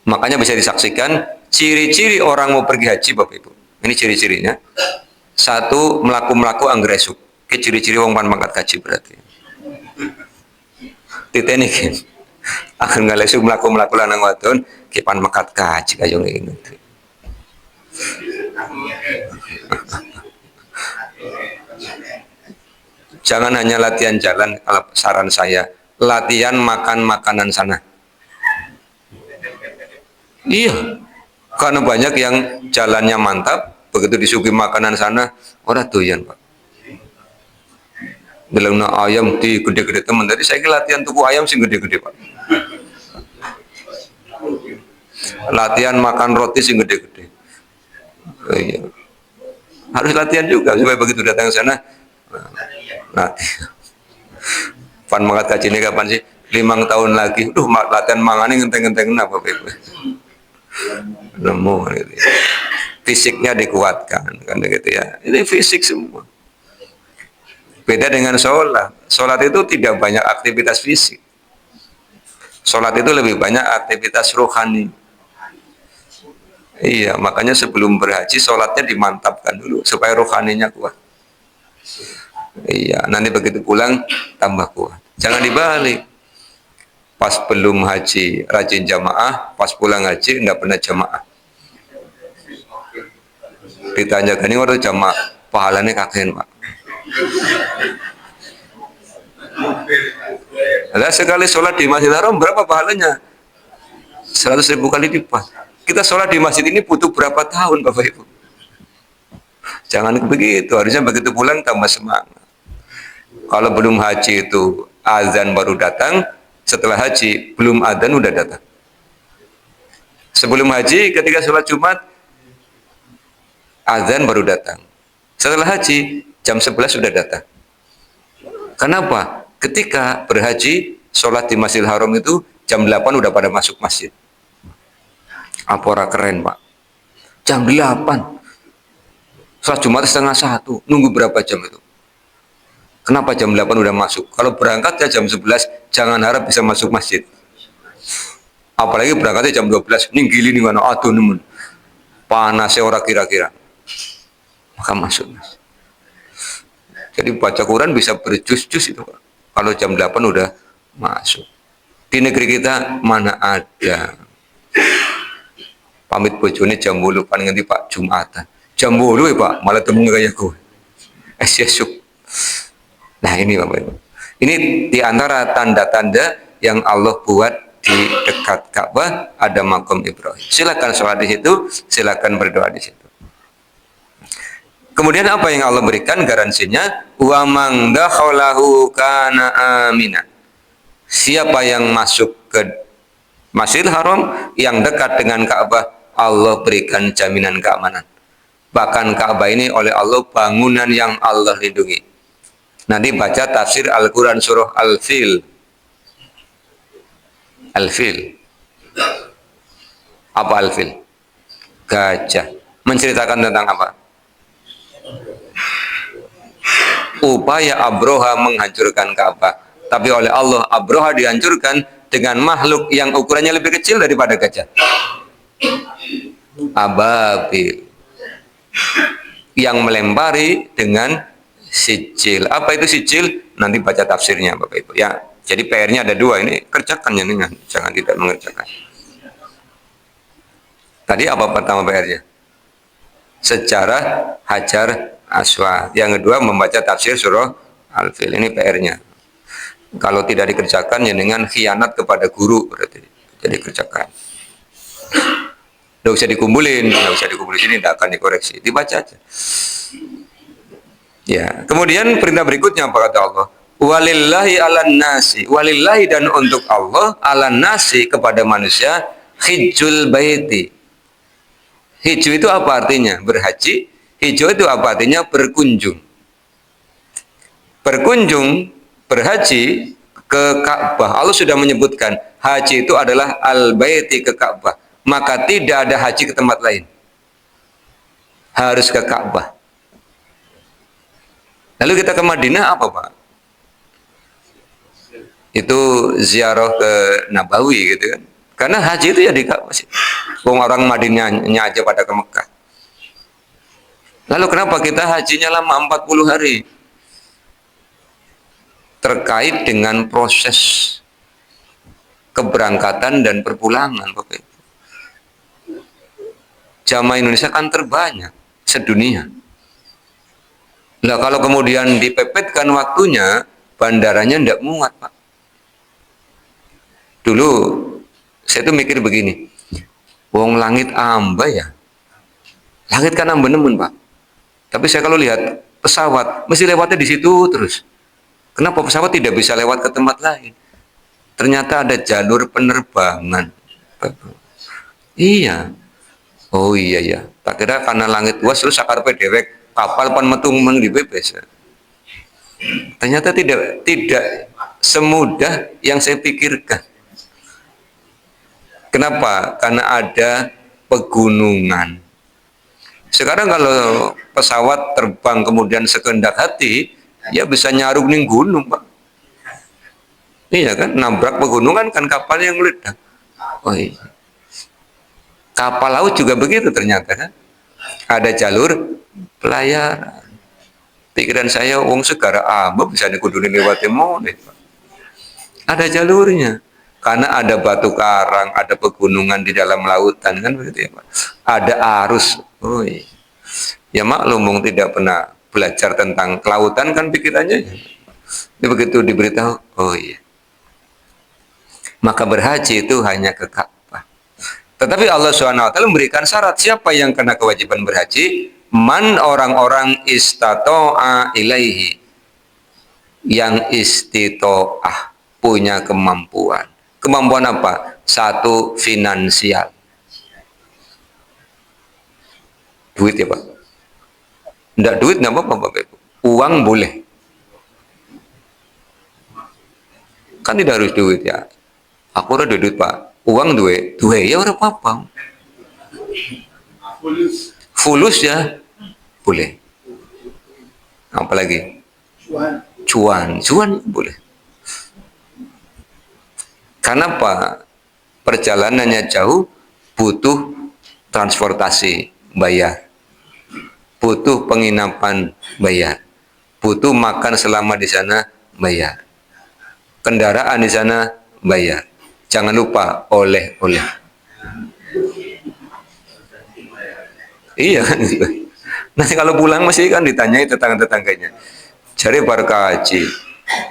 Makanya bisa disaksikan ciri-ciri orang mau pergi haji Bapak Ibu. Ini ciri-cirinya. 1, melaku anggresuk. Ini ciri-ciri wong pan mangkat haji berarti. Titenik. Akan nggak lesuk melaku lanang wadon kipan mekat kaji kayong ini. Jangan hanya latihan jalan, kalau saran saya latihan makan makanan sana. Iya, karena banyak yang jalannya mantap, begitu disuguhi makanan sana orang doyan Pak. Bilang ayam di gede-gede teman. Tadi saya latihan tuku ayam sih gede-gede Pak. Latihan makan roti sih gede-gede. Iya. Harus latihan juga supaya begitu datang ke sana. Nah, pan mangkat kaji ini kapan sih? 5 tahun lagi. Latihan mangane ngenteng-ngenteng apa Bapak? Nemu gitu. Fisiknya dikuatkan kan gitu ya. Ini fisik semua. Beda dengan sholat. Sholat itu tidak banyak aktivitas fisik. Sholat itu lebih banyak aktivitas rohani. Iya, makanya sebelum berhaji sholatnya dimantapkan dulu supaya rohaninya kuat. Iya, nanti begitu pulang tambah kuat. Jangan dibalik. Pas belum haji rajin jamaah, pas pulang haji nggak pernah jamaah. Ditanya gini waktu jamaah, pahalanya kakek Pak. Ada sekali sholat di Masjidil Haram berapa pahalanya? 100.000 kali lipat. Kita sholat di masjid ini butuh berapa tahun Bapak Ibu? Jangan begitu, harusnya begitu pulang tambah semangat. Kalau belum haji itu azan baru datang, setelah haji belum adzan udah datang. Sebelum haji ketika sholat Jumat azan baru datang. Setelah haji jam 11 sudah datang. Kenapa? Ketika berhaji sholat di Masjidil Haram itu jam 8 udah pada masuk masjid. Apora keren Pak. Jam 8. Sholat Jumat setengah 1. Nunggu berapa jam itu? Kenapa jam 8 udah masuk? Kalau berangkat ya jam 11, jangan harap bisa masuk masjid. Apalagi berangkatnya jam 12. Ninggili nih mana? Aduh nemen. Panasnya orang kira-kira. maka masuk, Mas. Jadi baca Quran bisa berjus-jus itu, Pak. Kalau jam 8 udah masuk. Di negeri kita mana ada. Pamit bojone jam 8 pan nganti Pak Jumatan. Jam 8 ya Pak, malah temu kayak gue. Yesuk. Nah ini Bapak Ibu. Ini diantara tanda-tanda yang Allah buat di dekat Ka'bah ada makam Ibrahim. Silakan sholat di situ, silakan berdoa di situ. Kemudian apa yang Allah berikan garansinya? Wa man dakhalahu kana amina. Siapa yang masuk ke Masjidil Haram yang dekat dengan Ka'bah, Allah berikan jaminan keamanan. Bahkan Ka'bah ini oleh Allah bangunan yang Allah lindungi. Nanti baca tafsir Al-Quran surah Al-Fil. Al-Fil. Apa Al-Fil? Gajah. Menceritakan tentang apa? Upaya Abroha menghancurkan Ka'bah. Tapi oleh Allah, Abroha dihancurkan dengan makhluk yang ukurannya lebih kecil daripada gajah. Ababil. Yang melempari dengan sijil. Apa itu sijil? Nanti baca tafsirnya Bapak Ibu ya. Jadi PR-nya ada dua, ini kerjakan ya, jangan tidak mengerjakan. Tadi apa pertama PR-nya? Sejarah Hajar Aswad. Yang kedua membaca tafsir surah Al-Fil. Ini PR-nya. Kalau tidak dikerjakan ya dengan khianat kepada guru berarti. Jadi kerjakan. Nggak usah dikumpulin, sini tidak akan dikoreksi, dibaca aja. Ya, kemudian perintah berikutnya apa kata Allah? Walillahi alan nasi, walillahi dan untuk Allah alan nasi kepada manusia hijjul baiti. Hijju itu apa artinya? Berhaji. Hijju itu apa artinya? Berkunjung. Berkunjung, berhaji ke Ka'bah. Allah sudah menyebutkan haji itu adalah al-baiti ke Ka'bah. Maka tidak ada haji ke tempat lain. Harus ke Ka'bah. Lalu kita ke Madinah apa Pak? Itu ziarah ke Nabawi gitu kan. Karena haji itu ya di Ka'bah sih. Orang Madinahnya aja pada ke Mekah. Lalu kenapa kita hajinya lama 40 hari? Terkait dengan proses keberangkatan dan perpulangan Bapak Ibu. Jamaah Indonesia kan terbanyak sedunia. Nah kalau kemudian dipepetkan waktunya, bandaranya tidak muat Pak. Dulu saya tuh mikir begini, wong langit amba ya, langit kan amba nemen Pak. Tapi saya kalau lihat pesawat, mesti lewatnya di situ terus. Kenapa pesawat tidak bisa lewat ke tempat lain? Ternyata ada jalur penerbangan. Iya. Oh iya ya. Tak kira karena langit luas terus sakarpe dewek kapal pan metung meng di bebas. Ternyata tidak semudah yang saya pikirkan. Kenapa? Karena ada pegunungan. Sekarang kalau pesawat terbang kemudian sekehendak hati, ya bisa nyarung ning gunung, Pak. Iya kan, nabrak pegunungan kan kapal yang meledak. Oh iya. Kapal laut juga begitu ternyata kan. Ada jalur pelayaran. Pikiran saya, wong segara amba bisa dikudurin lewat Timone. Ada jalurnya. Karena ada batu karang, ada pegunungan di dalam lautan kan begitu ya Pak. Ada arus. Oh iya. Ya maklum wong tidak pernah belajar tentang kelautan kan pikirannya. Ini begitu diberitahu, oh iya. Maka berhaji itu hanya ke Ka'bah. Tetapi Allah SWT memberikan syarat siapa yang kena kewajiban berhaji? Man orang-orang istato'a ilaihi. Yang istito'ah, punya kemampuan. Kemampuan apa? Satu, finansial. Duit ya Pak? Tidak duit nggak apa-apa Bapak Ibu. Uang boleh. Kan tidak harus duit ya. Aku udah duit Pak. Uang duit ya orang apa? Fulus ya boleh. Apalagi? Cuan boleh. Karena apa? Perjalanannya jauh, butuh transportasi, bayar. butuh penginapan, bayar. Butuh makan selama di sana, bayar. Kendaraan di sana, bayar. Jangan lupa oleh-oleh. Iya kan? Nanti kalau pulang masih kan ditanyai tetangga-tetangganya. Cari barca haji.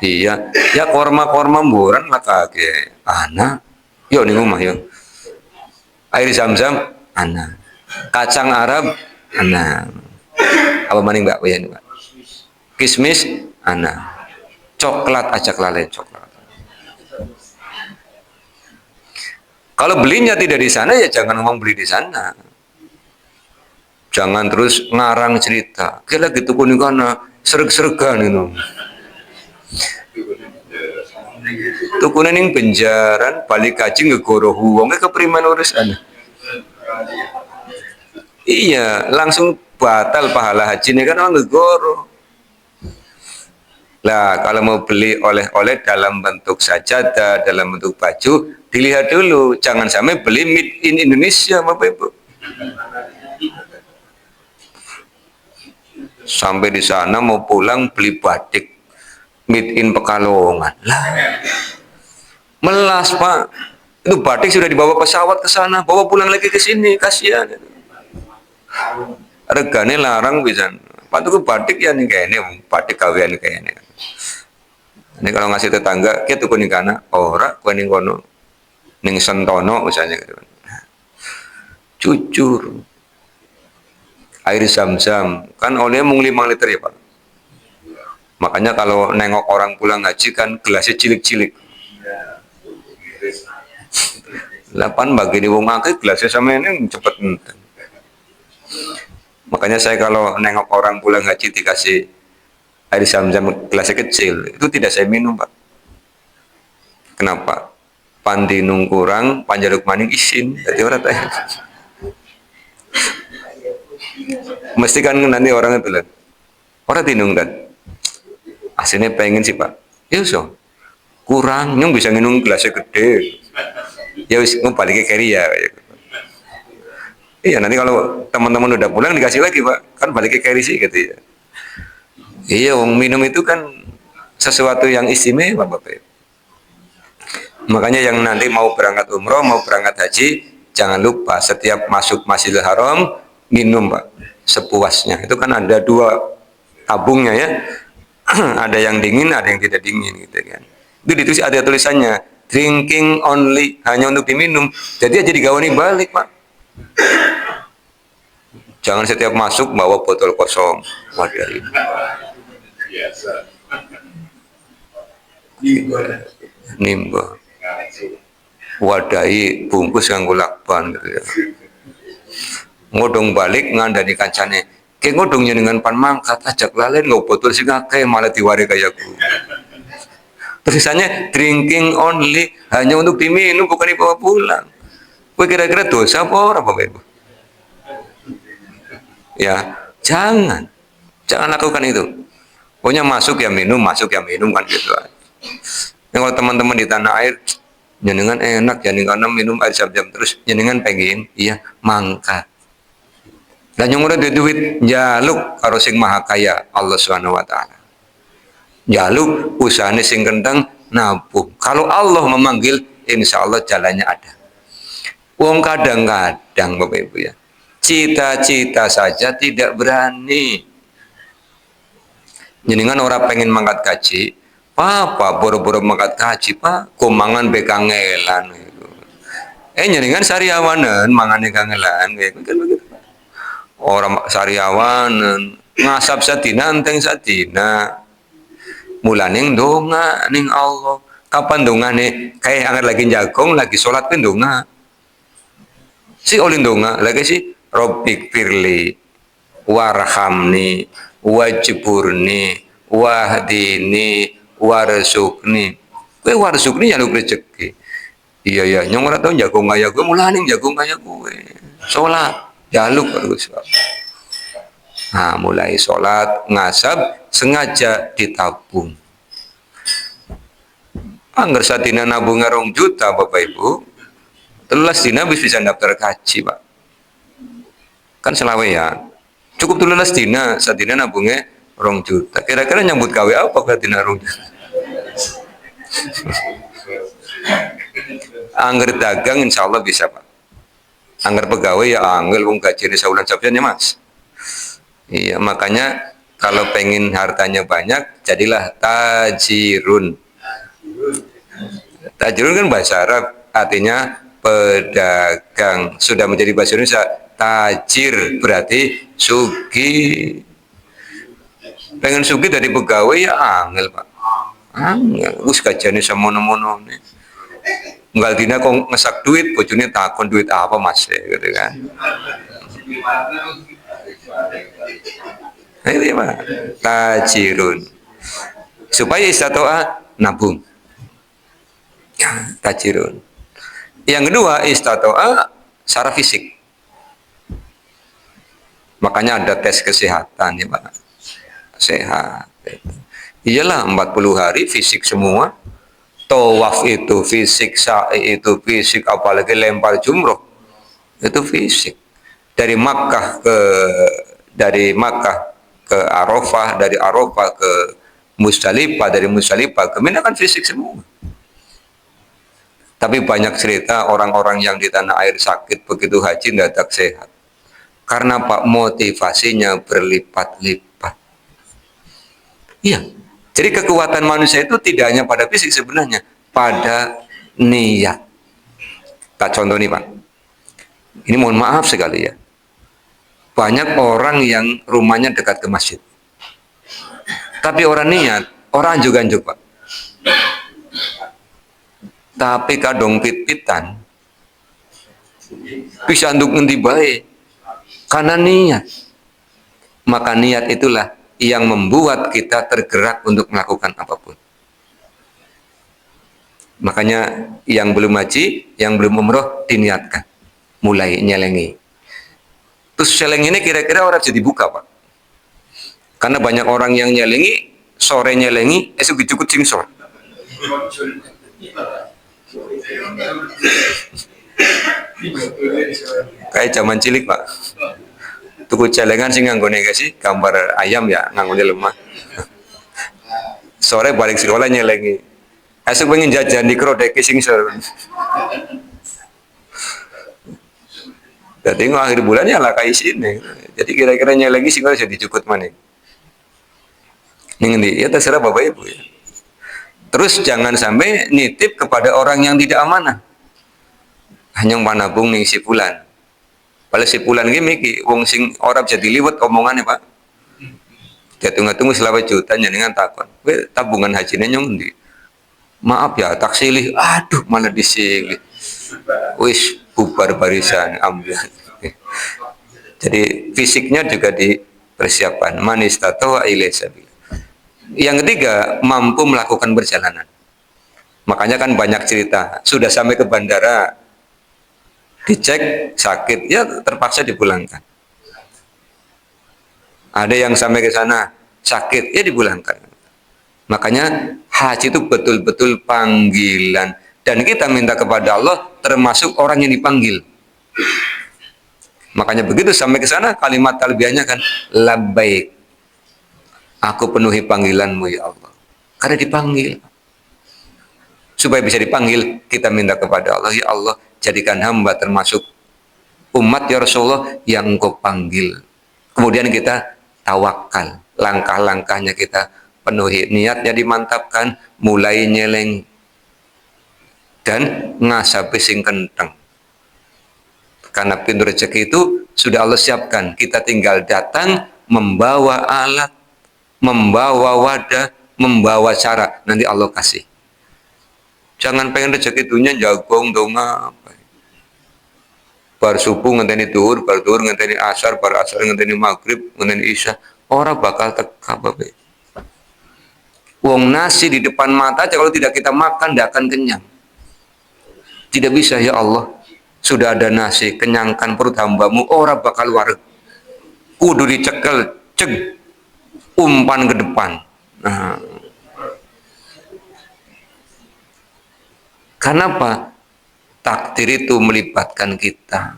Iya, ya korma-korma mburan lah kakek. Anak, yuk nih rumah yuk. Air zam-zam, anak. Kacang Arab, anak. Apa maning mbak? Ya, mbak. Kismis, anak. Coklat acak lalen coklat. Kalau belinya tidak di sana ya jangan ngomong beli di sana. Jangan terus ngarang cerita. Kira gitu pun karena sereg-seregan itu. Tukune ning penjaran balik kaji ngegoro huwong kepriman urusan. Iya, langsung batal pahala haji ini kan orang ngegoro. Lah, kalau mau beli oleh-oleh dalam bentuk sajadah, dalam bentuk baju, dilihat dulu. Jangan sampai beli made in Indonesia, Bapak Ibu. Sampai di sana mau pulang beli batik made in Pekalongan. Lah, melas Pak. Itu batik sudah dibawa pesawat ke sana, bawa pulang lagi ke sini, kasihan. Regane larang bisa. Pak tuku batik ya nih kayaknya, batik kawian kayaknya. Ini kalau ngasih tetangga, kita tuku nih kana, ora kue ning kono, ning Sentono misalnya gitu. Jujur. Air zam-zam kan oleh mung 5 liter ya Pak. Makanya kalau nengok orang pulang haji kan gelasnya cilik-cilik. 8 bagi di wong akeh gelasnya sama ini cepet enten. Makanya saya kalau nengok orang pulang haji dikasih air zam-zam gelasnya kecil, itu tidak saya minum Pak. Kenapa? Pandinung kurang, panjaluk maning isin. Jadi orang tanya. Mesti kan nanti orang itu lihat. Orang tinung kan. Aslinya pengen sih Pak. Ya so. Kurang, nyong bisa minum gelasnya gede. Ya wis balik ke carry ya. Iya nanti kalau teman-teman udah pulang dikasih lagi Pak. Kan balik ke carry sih gitu ya. Iya, wong minum itu kan sesuatu yang istimewa Bapak. Makanya yang nanti mau berangkat umroh, mau berangkat haji, jangan lupa setiap masuk Masjidil Haram minum Pak, sepuasnya. Itu kan ada 2 tabungnya ya. Ada yang dingin, ada yang tidak dingin gitu kan. Itu ditulis ada tulisannya, drinking only, hanya untuk diminum. Jadi aja digawani balik Pak. Jangan setiap masuk bawa botol kosong. Waduh ini. Biasa. Nimba. Wadai bungkus nganggo lakban gitu ya. Ngodong balik ngandani kancane. Kayak ngodong nyenengan pan mangkat ajak lalen nggo botol sing akeh malah diware kayaku. Tulisannya drinking only, hanya untuk diminum bukan dibawa pulang. Kowe kira-kira dosa apa ora Bapak Ibu? Ya, jangan lakukan itu. Pokoknya masuk ya minum kan gitu. Yang kalau teman-teman di tanah air, jenengan enak, jenengan minum air zam-zam terus, jenengan pengen, iya mangkat. Dan yang udah duit jaluk karo sing maha kaya Allah Subhanahu wa taala. Jaluk usahane sing kendang nabung. Kalau Allah memanggil, insya Allah jalannya ada. Wong kadang-kadang Bapak Ibu ya, cita-cita saja tidak berani. Jenengan orang pengen mangkat kaji, Pak, boro-boro mangkat kaji, Pak, kumangan bekangelan gitu. Jenengan sariawanan mangane kangelan gitu kan begitu. Orang sariawanan ngasap sadina enteng sadina. Mulane ndonga ning Allah. Kapan dongane? Kayak anget lagi jagong, lagi sholat pun donga. Si olin donga, lagi si Robbik firli warhamni wajburni wahdini warsukni. Kowe warsukni ya lu rezeki. Iya ya, nyong ora tau jago kaya kowe mulane jago kaya kowe. Salat jaluk terus. Nah, mulai salat ngasab sengaja ditabung. Angger sadina nabung 2 juta Bapak Ibu. 13 dina bisa daftar kaji Pak. Kan selawe ya. Cukup 13 dina, sadina nabungnya 2 juta. Kira-kira nyambut gawe apa ke dina 2 juta? Angger dagang insya Allah bisa Pak. Angger pegawai ya angel wong gaji saulan sabjane Mas. Iya, makanya kalau pengen hartanya banyak, jadilah tajirun. Tajirun kan bahasa Arab, artinya pedagang. Sudah menjadi bahasa Indonesia, tajir berarti sugi. Pengen sugi dari pegawai ya angel Pak. Angel, wis gajiane semono-mono nih. Enggak dina kok ngesak duit, bojone takon duit apa Mas gitu kan. Nah, itu ya Pak, tajirun. Supaya istatoa nabung. Tajirun. Yang kedua istatoa secara fisik. Makanya ada tes kesehatan ya Pak. Sehat. Iyalah 40 hari fisik semua. Tawaf itu fisik, sa'i itu fisik, apalagi lempar jumroh itu fisik. Dari Makkah ke Arafah, dari Arafah ke Musdalifah, dari Musdalifah ke Mina kan fisik semua. Tapi banyak cerita orang-orang yang di tanah air sakit begitu haji mendadak sehat. Karena Pak motivasinya berlipat-lipat. Iya. Jadi kekuatan manusia itu tidak hanya pada fisik sebenarnya, pada niat. Tak contoh nih Pak. Ini mohon maaf sekali ya. Banyak orang yang rumahnya dekat ke masjid. Tapi orang niat, orang anjuk-anjuk Pak. Tapi kadang pit-pitan. Bisa untuk ngendi baik. Karena niat. Maka niat itulah yang membuat kita tergerak untuk melakukan apapun. Makanya yang belum haji, yang belum umroh diniatkan. Mulai nyelengi. Terus seleng ini kira-kira orang jadi buka Pak. Karena banyak orang yang nyelengi, sore nyelengi, esok cukup sing sore. Kayak zaman cilik Pak. Tuku celengan sing nganggone sih gambar ayam ya nganggone lemah. Sore balik sekolah nyelengi. Esok pengen jajan di krodek sing sore. Jadi akhir bulan ya lah kayak sini. Jadi kira-kira nyelengi sih kalau jadi cukup mana? Ini ya terserah Bapak Ibu ya. Terus jangan sampai nitip kepada orang yang tidak amanah. Hanya manabung nih si bulan. Padahal si bulan gini, wong sing orang bisa diliwat omongannya Pak. Dia tunggu-tunggu selama juta nyenengan takon. Tabungan hajinya nyong di. Maaf ya taksilih. Aduh malah disilih. Wis bubar barisan ambil. Jadi fisiknya juga dipersiapkan. Manistato ilaisabil. Yang ketiga mampu melakukan perjalanan. Makanya kan banyak cerita. Sudah sampai ke bandara. Dicek sakit ya terpaksa dipulangkan. Ada yang sampai ke sana sakit ya dipulangkan. Makanya haji itu betul-betul panggilan dan kita minta kepada Allah termasuk orang yang dipanggil. Makanya begitu sampai ke sana kalimat talbiyahnya kan labbaik. Aku penuhi panggilanmu ya Allah. Karena dipanggil. Supaya bisa dipanggil kita minta kepada Allah ya Allah jadikan hamba termasuk umat ya Rasulullah yang engkau panggil. Kemudian kita tawakal. Langkah-langkahnya kita penuhi. Niatnya dimantapkan. Mulai nyeleng. Dan ngasapi sing kenteng. Karena pintu rezeki itu sudah Allah siapkan. Kita tinggal datang membawa alat. Membawa wadah. Membawa cara. Nanti Allah kasih. Jangan pengen rezeki dunia jagung dong apa. Bar subuh ngenteni duhur, bar duhur ngenteni asar, bar asar ngenteni maghrib, ngenteni isya. Orang bakal teka babe. Wong nasi di depan mata aja kalau tidak kita makan tidak akan kenyang. Tidak bisa ya Allah. Sudah ada nasi, kenyangkan perut hambamu, orang bakal wareg. Kudu dicekel, ceg, umpan ke depan. Nah. Kenapa? Takdir itu melibatkan kita.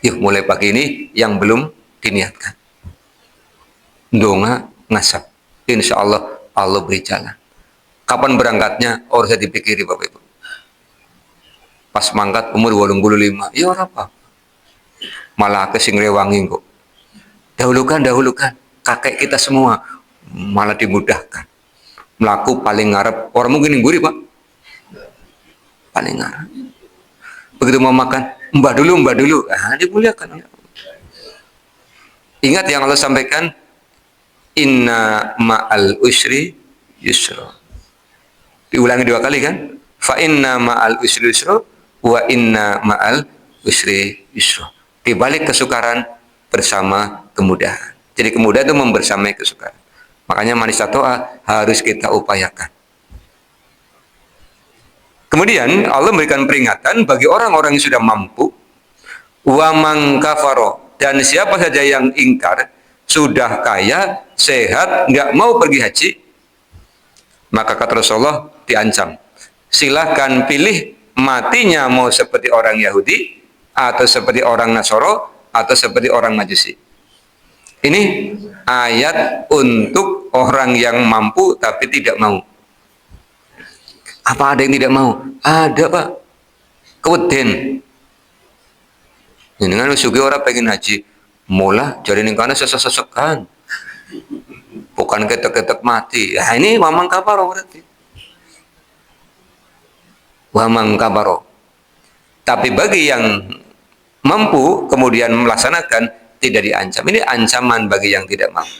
Yuk mulai pagi ini yang belum diniatkan. Donga ngasap. Insya Allah Allah beri jalan. Kapan berangkatnya? Harus dipikiri Bapak Ibu. Pas mangkat umur 85, ya ora apa. Malah kesing rewangi kok. Dahulukan kakek kita semua malah dimudahkan. Melaku paling ngarep, orang mungkin ngguri Pak. Paling ngarep. Begitu mau makan, mbah dulu. Dimuliakan. Ingat yang Allah sampaikan, inna ma'al usri yusra. Diulangi 2 kali kan? Fa inna ma'al usri yusra wa inna ma'al usri yusra. Di balik kesukaran bersama kemudahan. Jadi kemudahan itu membersamai kesukaran. Makanya manis doa harus kita upayakan. Kemudian Allah memberikan peringatan bagi orang-orang yang sudah mampu, wa man kafaro, dan siapa saja yang ingkar, sudah kaya, sehat, nggak mau pergi haji, maka kata Rasulullah diancam. Silahkan pilih matinya mau seperti orang Yahudi, atau seperti orang Nasoro, atau seperti orang Majusi. Ini ayat untuk orang yang mampu tapi tidak mau. Apa ada yang tidak mau? Ada Pak. Keweden. Ini kan sugi orang pengen haji. Mula jadi ning kana sesek-sesekan. Bukan ketek-ketek mati. Ya ini mamang kabaro berarti. Mamang kabaro. Tapi bagi yang mampu kemudian melaksanakan tidak diancam. Ini ancaman bagi yang tidak mampu.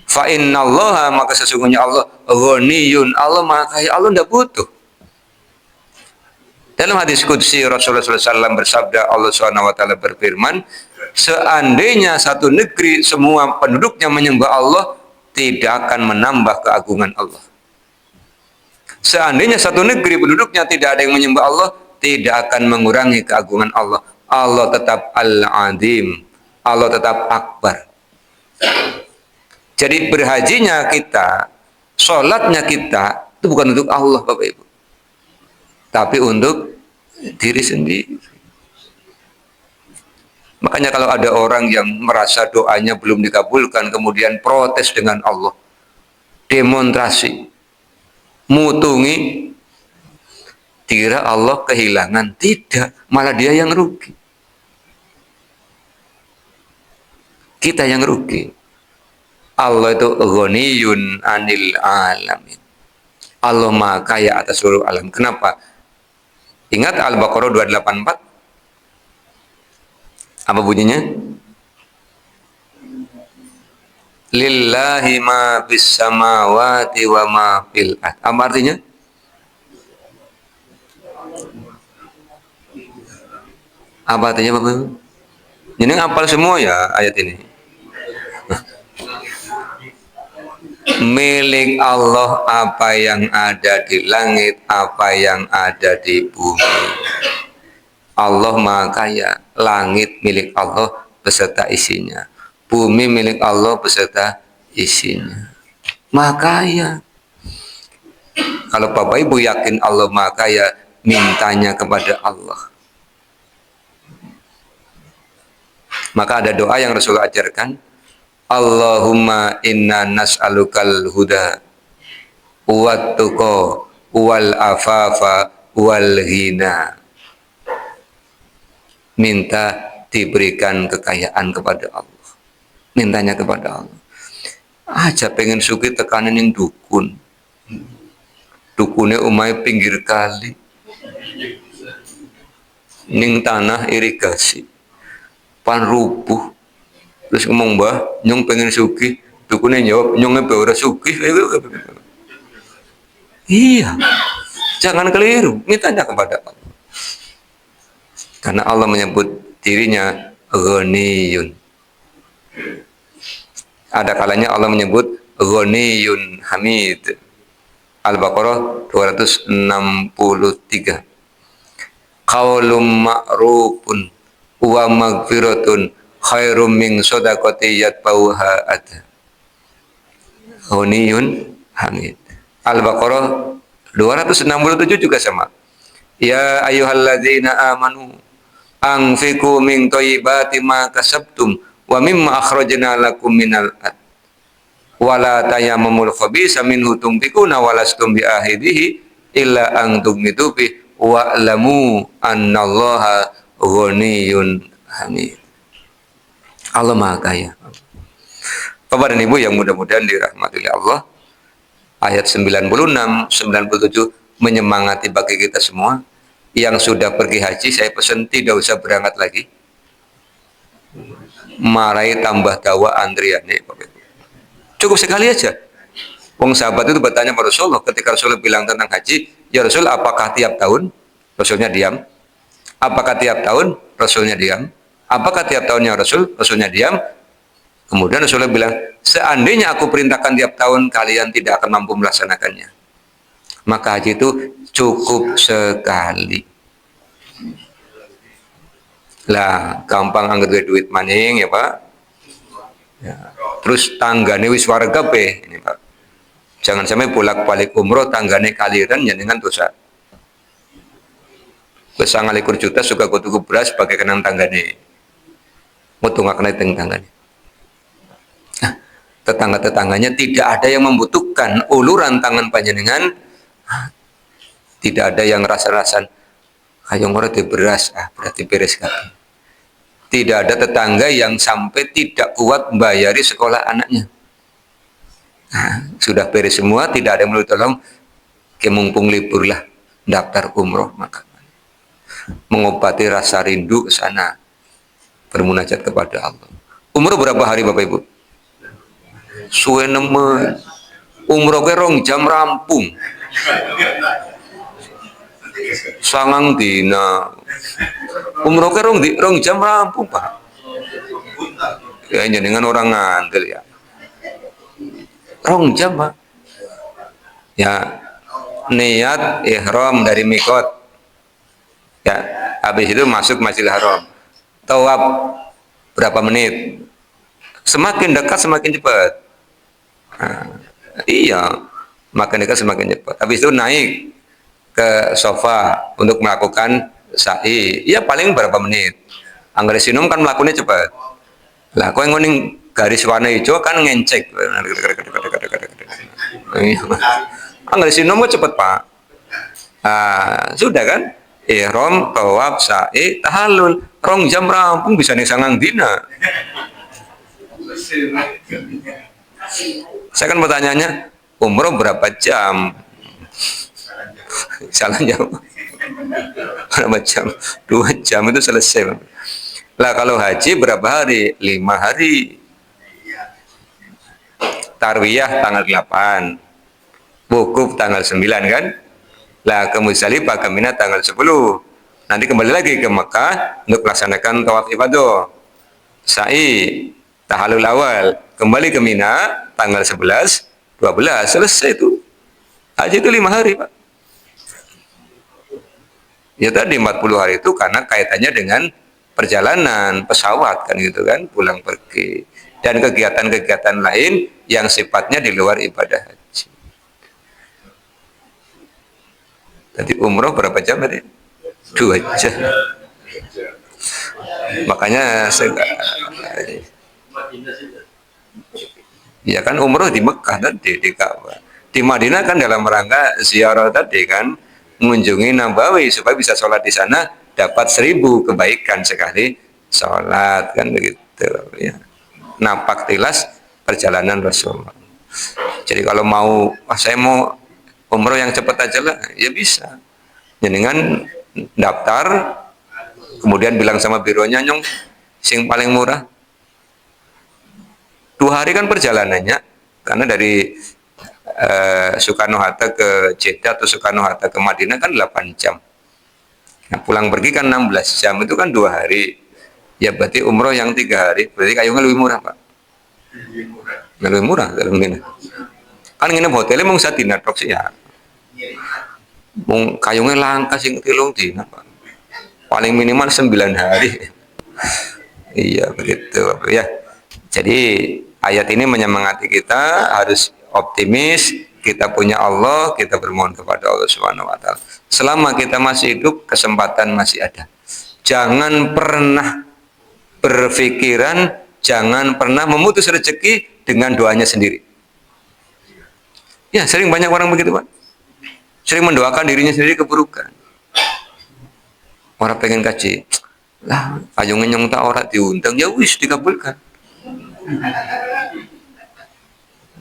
Fa innallaha, maka sesungguhnya Allah ghaniyun, Allah Maha Kaya, Allah tidak butuh. Dalam hadis qudsi Rasulullah SAW bersabda, Allah SWT berfirman, seandainya satu negeri semua penduduknya menyembah Allah, tidak akan menambah keagungan Allah. Seandainya satu negeri penduduknya tidak ada yang menyembah Allah, tidak akan mengurangi keagungan Allah. Allah tetap Al-Azim, Allah tetap Akbar. Jadi berhajinya kita, sholatnya kita, itu bukan untuk Allah Bapak Ibu, tapi untuk diri sendiri. Makanya kalau ada orang yang merasa doanya belum dikabulkan, kemudian protes dengan Allah, demonstrasi, mutungi, dikira Allah kehilangan. Tidak, malah dia yang rugi. Kita yang rugi. Allah itu ghaniyun anil alamin. Allah Maha Kaya atas seluruh alam. Kenapa? Ingat Al-Baqarah 284? Apa bunyinya? Lillahi ma fis samawati wa ma fil ardh. Apa artinya? Apa artinya Bapak Ibu? Jadi ngapal semua ya ayat ini. Milik Allah apa yang ada di langit, apa yang ada di bumi. Allah Maha Kaya, langit milik Allah beserta isinya, bumi milik Allah beserta isinya. Maha Kaya. Kalau Bapak Ibu yakin Allah Maha Kaya, mintanya kepada Allah. Maka ada doa yang Rasulullah ajarkan, Allahumma inna nas'alukal huda wat tuqa wal afafa wal ghina. Minta diberikan kekayaan kepada Allah. Mintanya kepada Allah. Aja pengen sugih tekanan yang dukun. Dukunnya umai pinggir kali. Ning tanah irigasi. Pan rubuh. Terus ngomong, Mbah, nyong pengen sugih. Dukunnya jawab, nyongnya ora sugih. Iya. Jangan keliru, mintanya kepada Allah. Karena Allah menyebut dirinya ghaniyun. Ada kalanya Allah menyebut ghaniyun hamid. Al-Baqarah 263. Qaulum ma'rufun wa maghfiratun khairum min shadaqati yatbauha adha. Ghaniyun hamid. Al-Baqarah 267 juga sama. Ya ayyuhalladzina amanu anfiqu min thayyibati ma kasabtum wa mimma akhrajna lakum minal ard wala tayammamul khabisa minhu tunfikuna walastum bi ahidihi illa an tughmidu bi wa'lamu annallaha ghaniyun hamid. Allah Maha Kaya. Bapak dan Ibu yang mudah-mudahan dirahmati oleh Allah, ayat 96, 97 menyemangati bagi kita semua. Yang sudah pergi haji, saya pesan tidak usah berangkat lagi. Marai tambah dawa antrian nih, cukup sekali aja. Wong sahabat itu bertanya pada Rasulullah ketika Rasulullah bilang tentang haji, ya Rasul, apakah tiap tahun? Rasulnya diam. Apakah tiap tahun? Rasulnya diam. Apakah tiap tahunnya Rasul? Rasulnya diam. Kemudian Rasulullah bilang, seandainya aku perintahkan tiap tahun, kalian tidak akan mampu melaksanakannya. Maka haji itu cukup sekali. Lah, gampang anggar duit maning ya Pak. Ya. Terus tanggane wis warga pe ini Pak. Jangan sampai bolak-balik umroh tanggane kaliran ya dengan dosa. Besang alikur juta suka kutu beras pakai kenang tanggane. Mutu nggak kena tanggane. Nah, tetangga-tetangganya tidak ada yang membutuhkan uluran tangan panjenengan. Tidak ada yang rasa-rasan kayak ngorot di beras, berarti beres kabeh. Tidak ada tetangga yang sampai tidak kuat membayari sekolah anaknya. Nah, sudah beres semua, tidak ada yang perlu tolong. Mumpung libur lah, daftar umroh maka mengobati rasa rindu ke sana, bermunajat kepada Allah. Umroh berapa hari Bapak Ibu? Suwe nemen. Umroh ke 2 jam rampung. Sangang dina umroh ke 2 jam rampung Pak. Ya dengan orang ngandel ya. 2 jam Pak. Ya niat ihram dari mikot. Ya habis itu masuk Masjidil Haram. Tawaf berapa menit? Semakin dekat semakin cepat. Nah, iya, makin dekat semakin cepat. Habis itu naik ke sofa untuk melakukan sa'i. Ya paling berapa menit. Anggar sinum kan melakukannya cepat. Lah kau yang nguning garis warna hijau kan ngencek. Anggar sinum kok cepat Pak. Sudah kan? Ihram, tawaf, sa'i, tahallul. 2 jam rampung bisa nih sangang dina. Saya kan bertanyanya, umroh berapa jam? Salah jawab. Berapa jam? 2 jam itu selesai. Lah kalau haji berapa hari? 5 hari. Tarwiyah tanggal 8. Wukuf tanggal 9 kan? Lah ke Muzdalifah ke Mina tanggal 10. Nanti kembali lagi ke Mekah untuk melaksanakan tawaf ifadah. Sa'i, tahallul awal, kembali ke Mina tanggal 11, 12, selesai itu. Haji itu 5 hari, Pak. Ya tadi 40 hari itu karena kaitannya dengan perjalanan pesawat kan gitu kan, pulang pergi dan kegiatan-kegiatan lain yang sifatnya di luar ibadah haji. Tadi umroh berapa jam tadi? 2 jam. Makanya ya kan umroh di Mekah tadi, di Ka'bah. Di Madinah kan dalam rangka ziarah tadi kan, mengunjungi Nabawi supaya bisa sholat di sana dapat 1000 kebaikan sekali sholat kan begitu ya. Napak tilas perjalanan Rasulullah. Jadi kalau mau, saya mau umroh yang cepat aja lah, ya bisa. Dengan daftar, kemudian bilang sama bironya, nyong sing paling murah. 2 hari kan perjalanannya, karena dari Soekarno-Hatta ke Jeddah atau Soekarno-Hatta ke Madinah kan 8 jam. Nah, pulang pergi kan 16 jam, itu kan 2 hari. Ya berarti umroh yang 3 hari, berarti kayaknya lebih murah Pak. Lebih murah dalam ini. Kan nginep hotelnya mau sadina tok sih ya. Mau kayungnya langka sing 3 dina Pak. Paling minimal 9 hari. Iya begitu ya. Jadi ayat ini menyemangati kita harus optimis, kita punya Allah, kita bermohon kepada Allah Subhanahu wa taala. Selama kita masih hidup, kesempatan masih ada. Jangan pernah berpikiran jangan pernah memutus rezeki dengan doanya sendiri. Ya, sering banyak orang begitu, Pak. Sering mendoakan dirinya sendiri keburukan. Orang pengen kaji, lah, ayo ngenyong tak orang diundang, ya wis dikabulkan.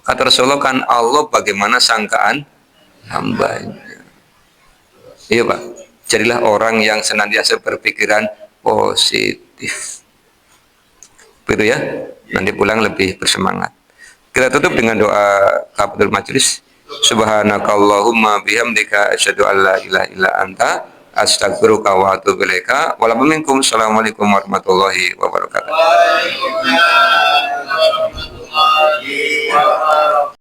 Kata Rasulullah kan Allah bagaimana sangkaan hambanya. Iya Pak, jadilah orang yang senantiasa berpikiran positif. Begitu ya, nanti pulang lebih bersemangat. Kita tutup dengan doa kafatul majlis. Subhanakallahumma bihamdika asyhadu an la ilaha illa anta astaghfiruka wa atubu ilaika. Assalamualaikum warahmatullahi wabarakatuh. Waalaikumsalam warahmatullahi wabarakatuh.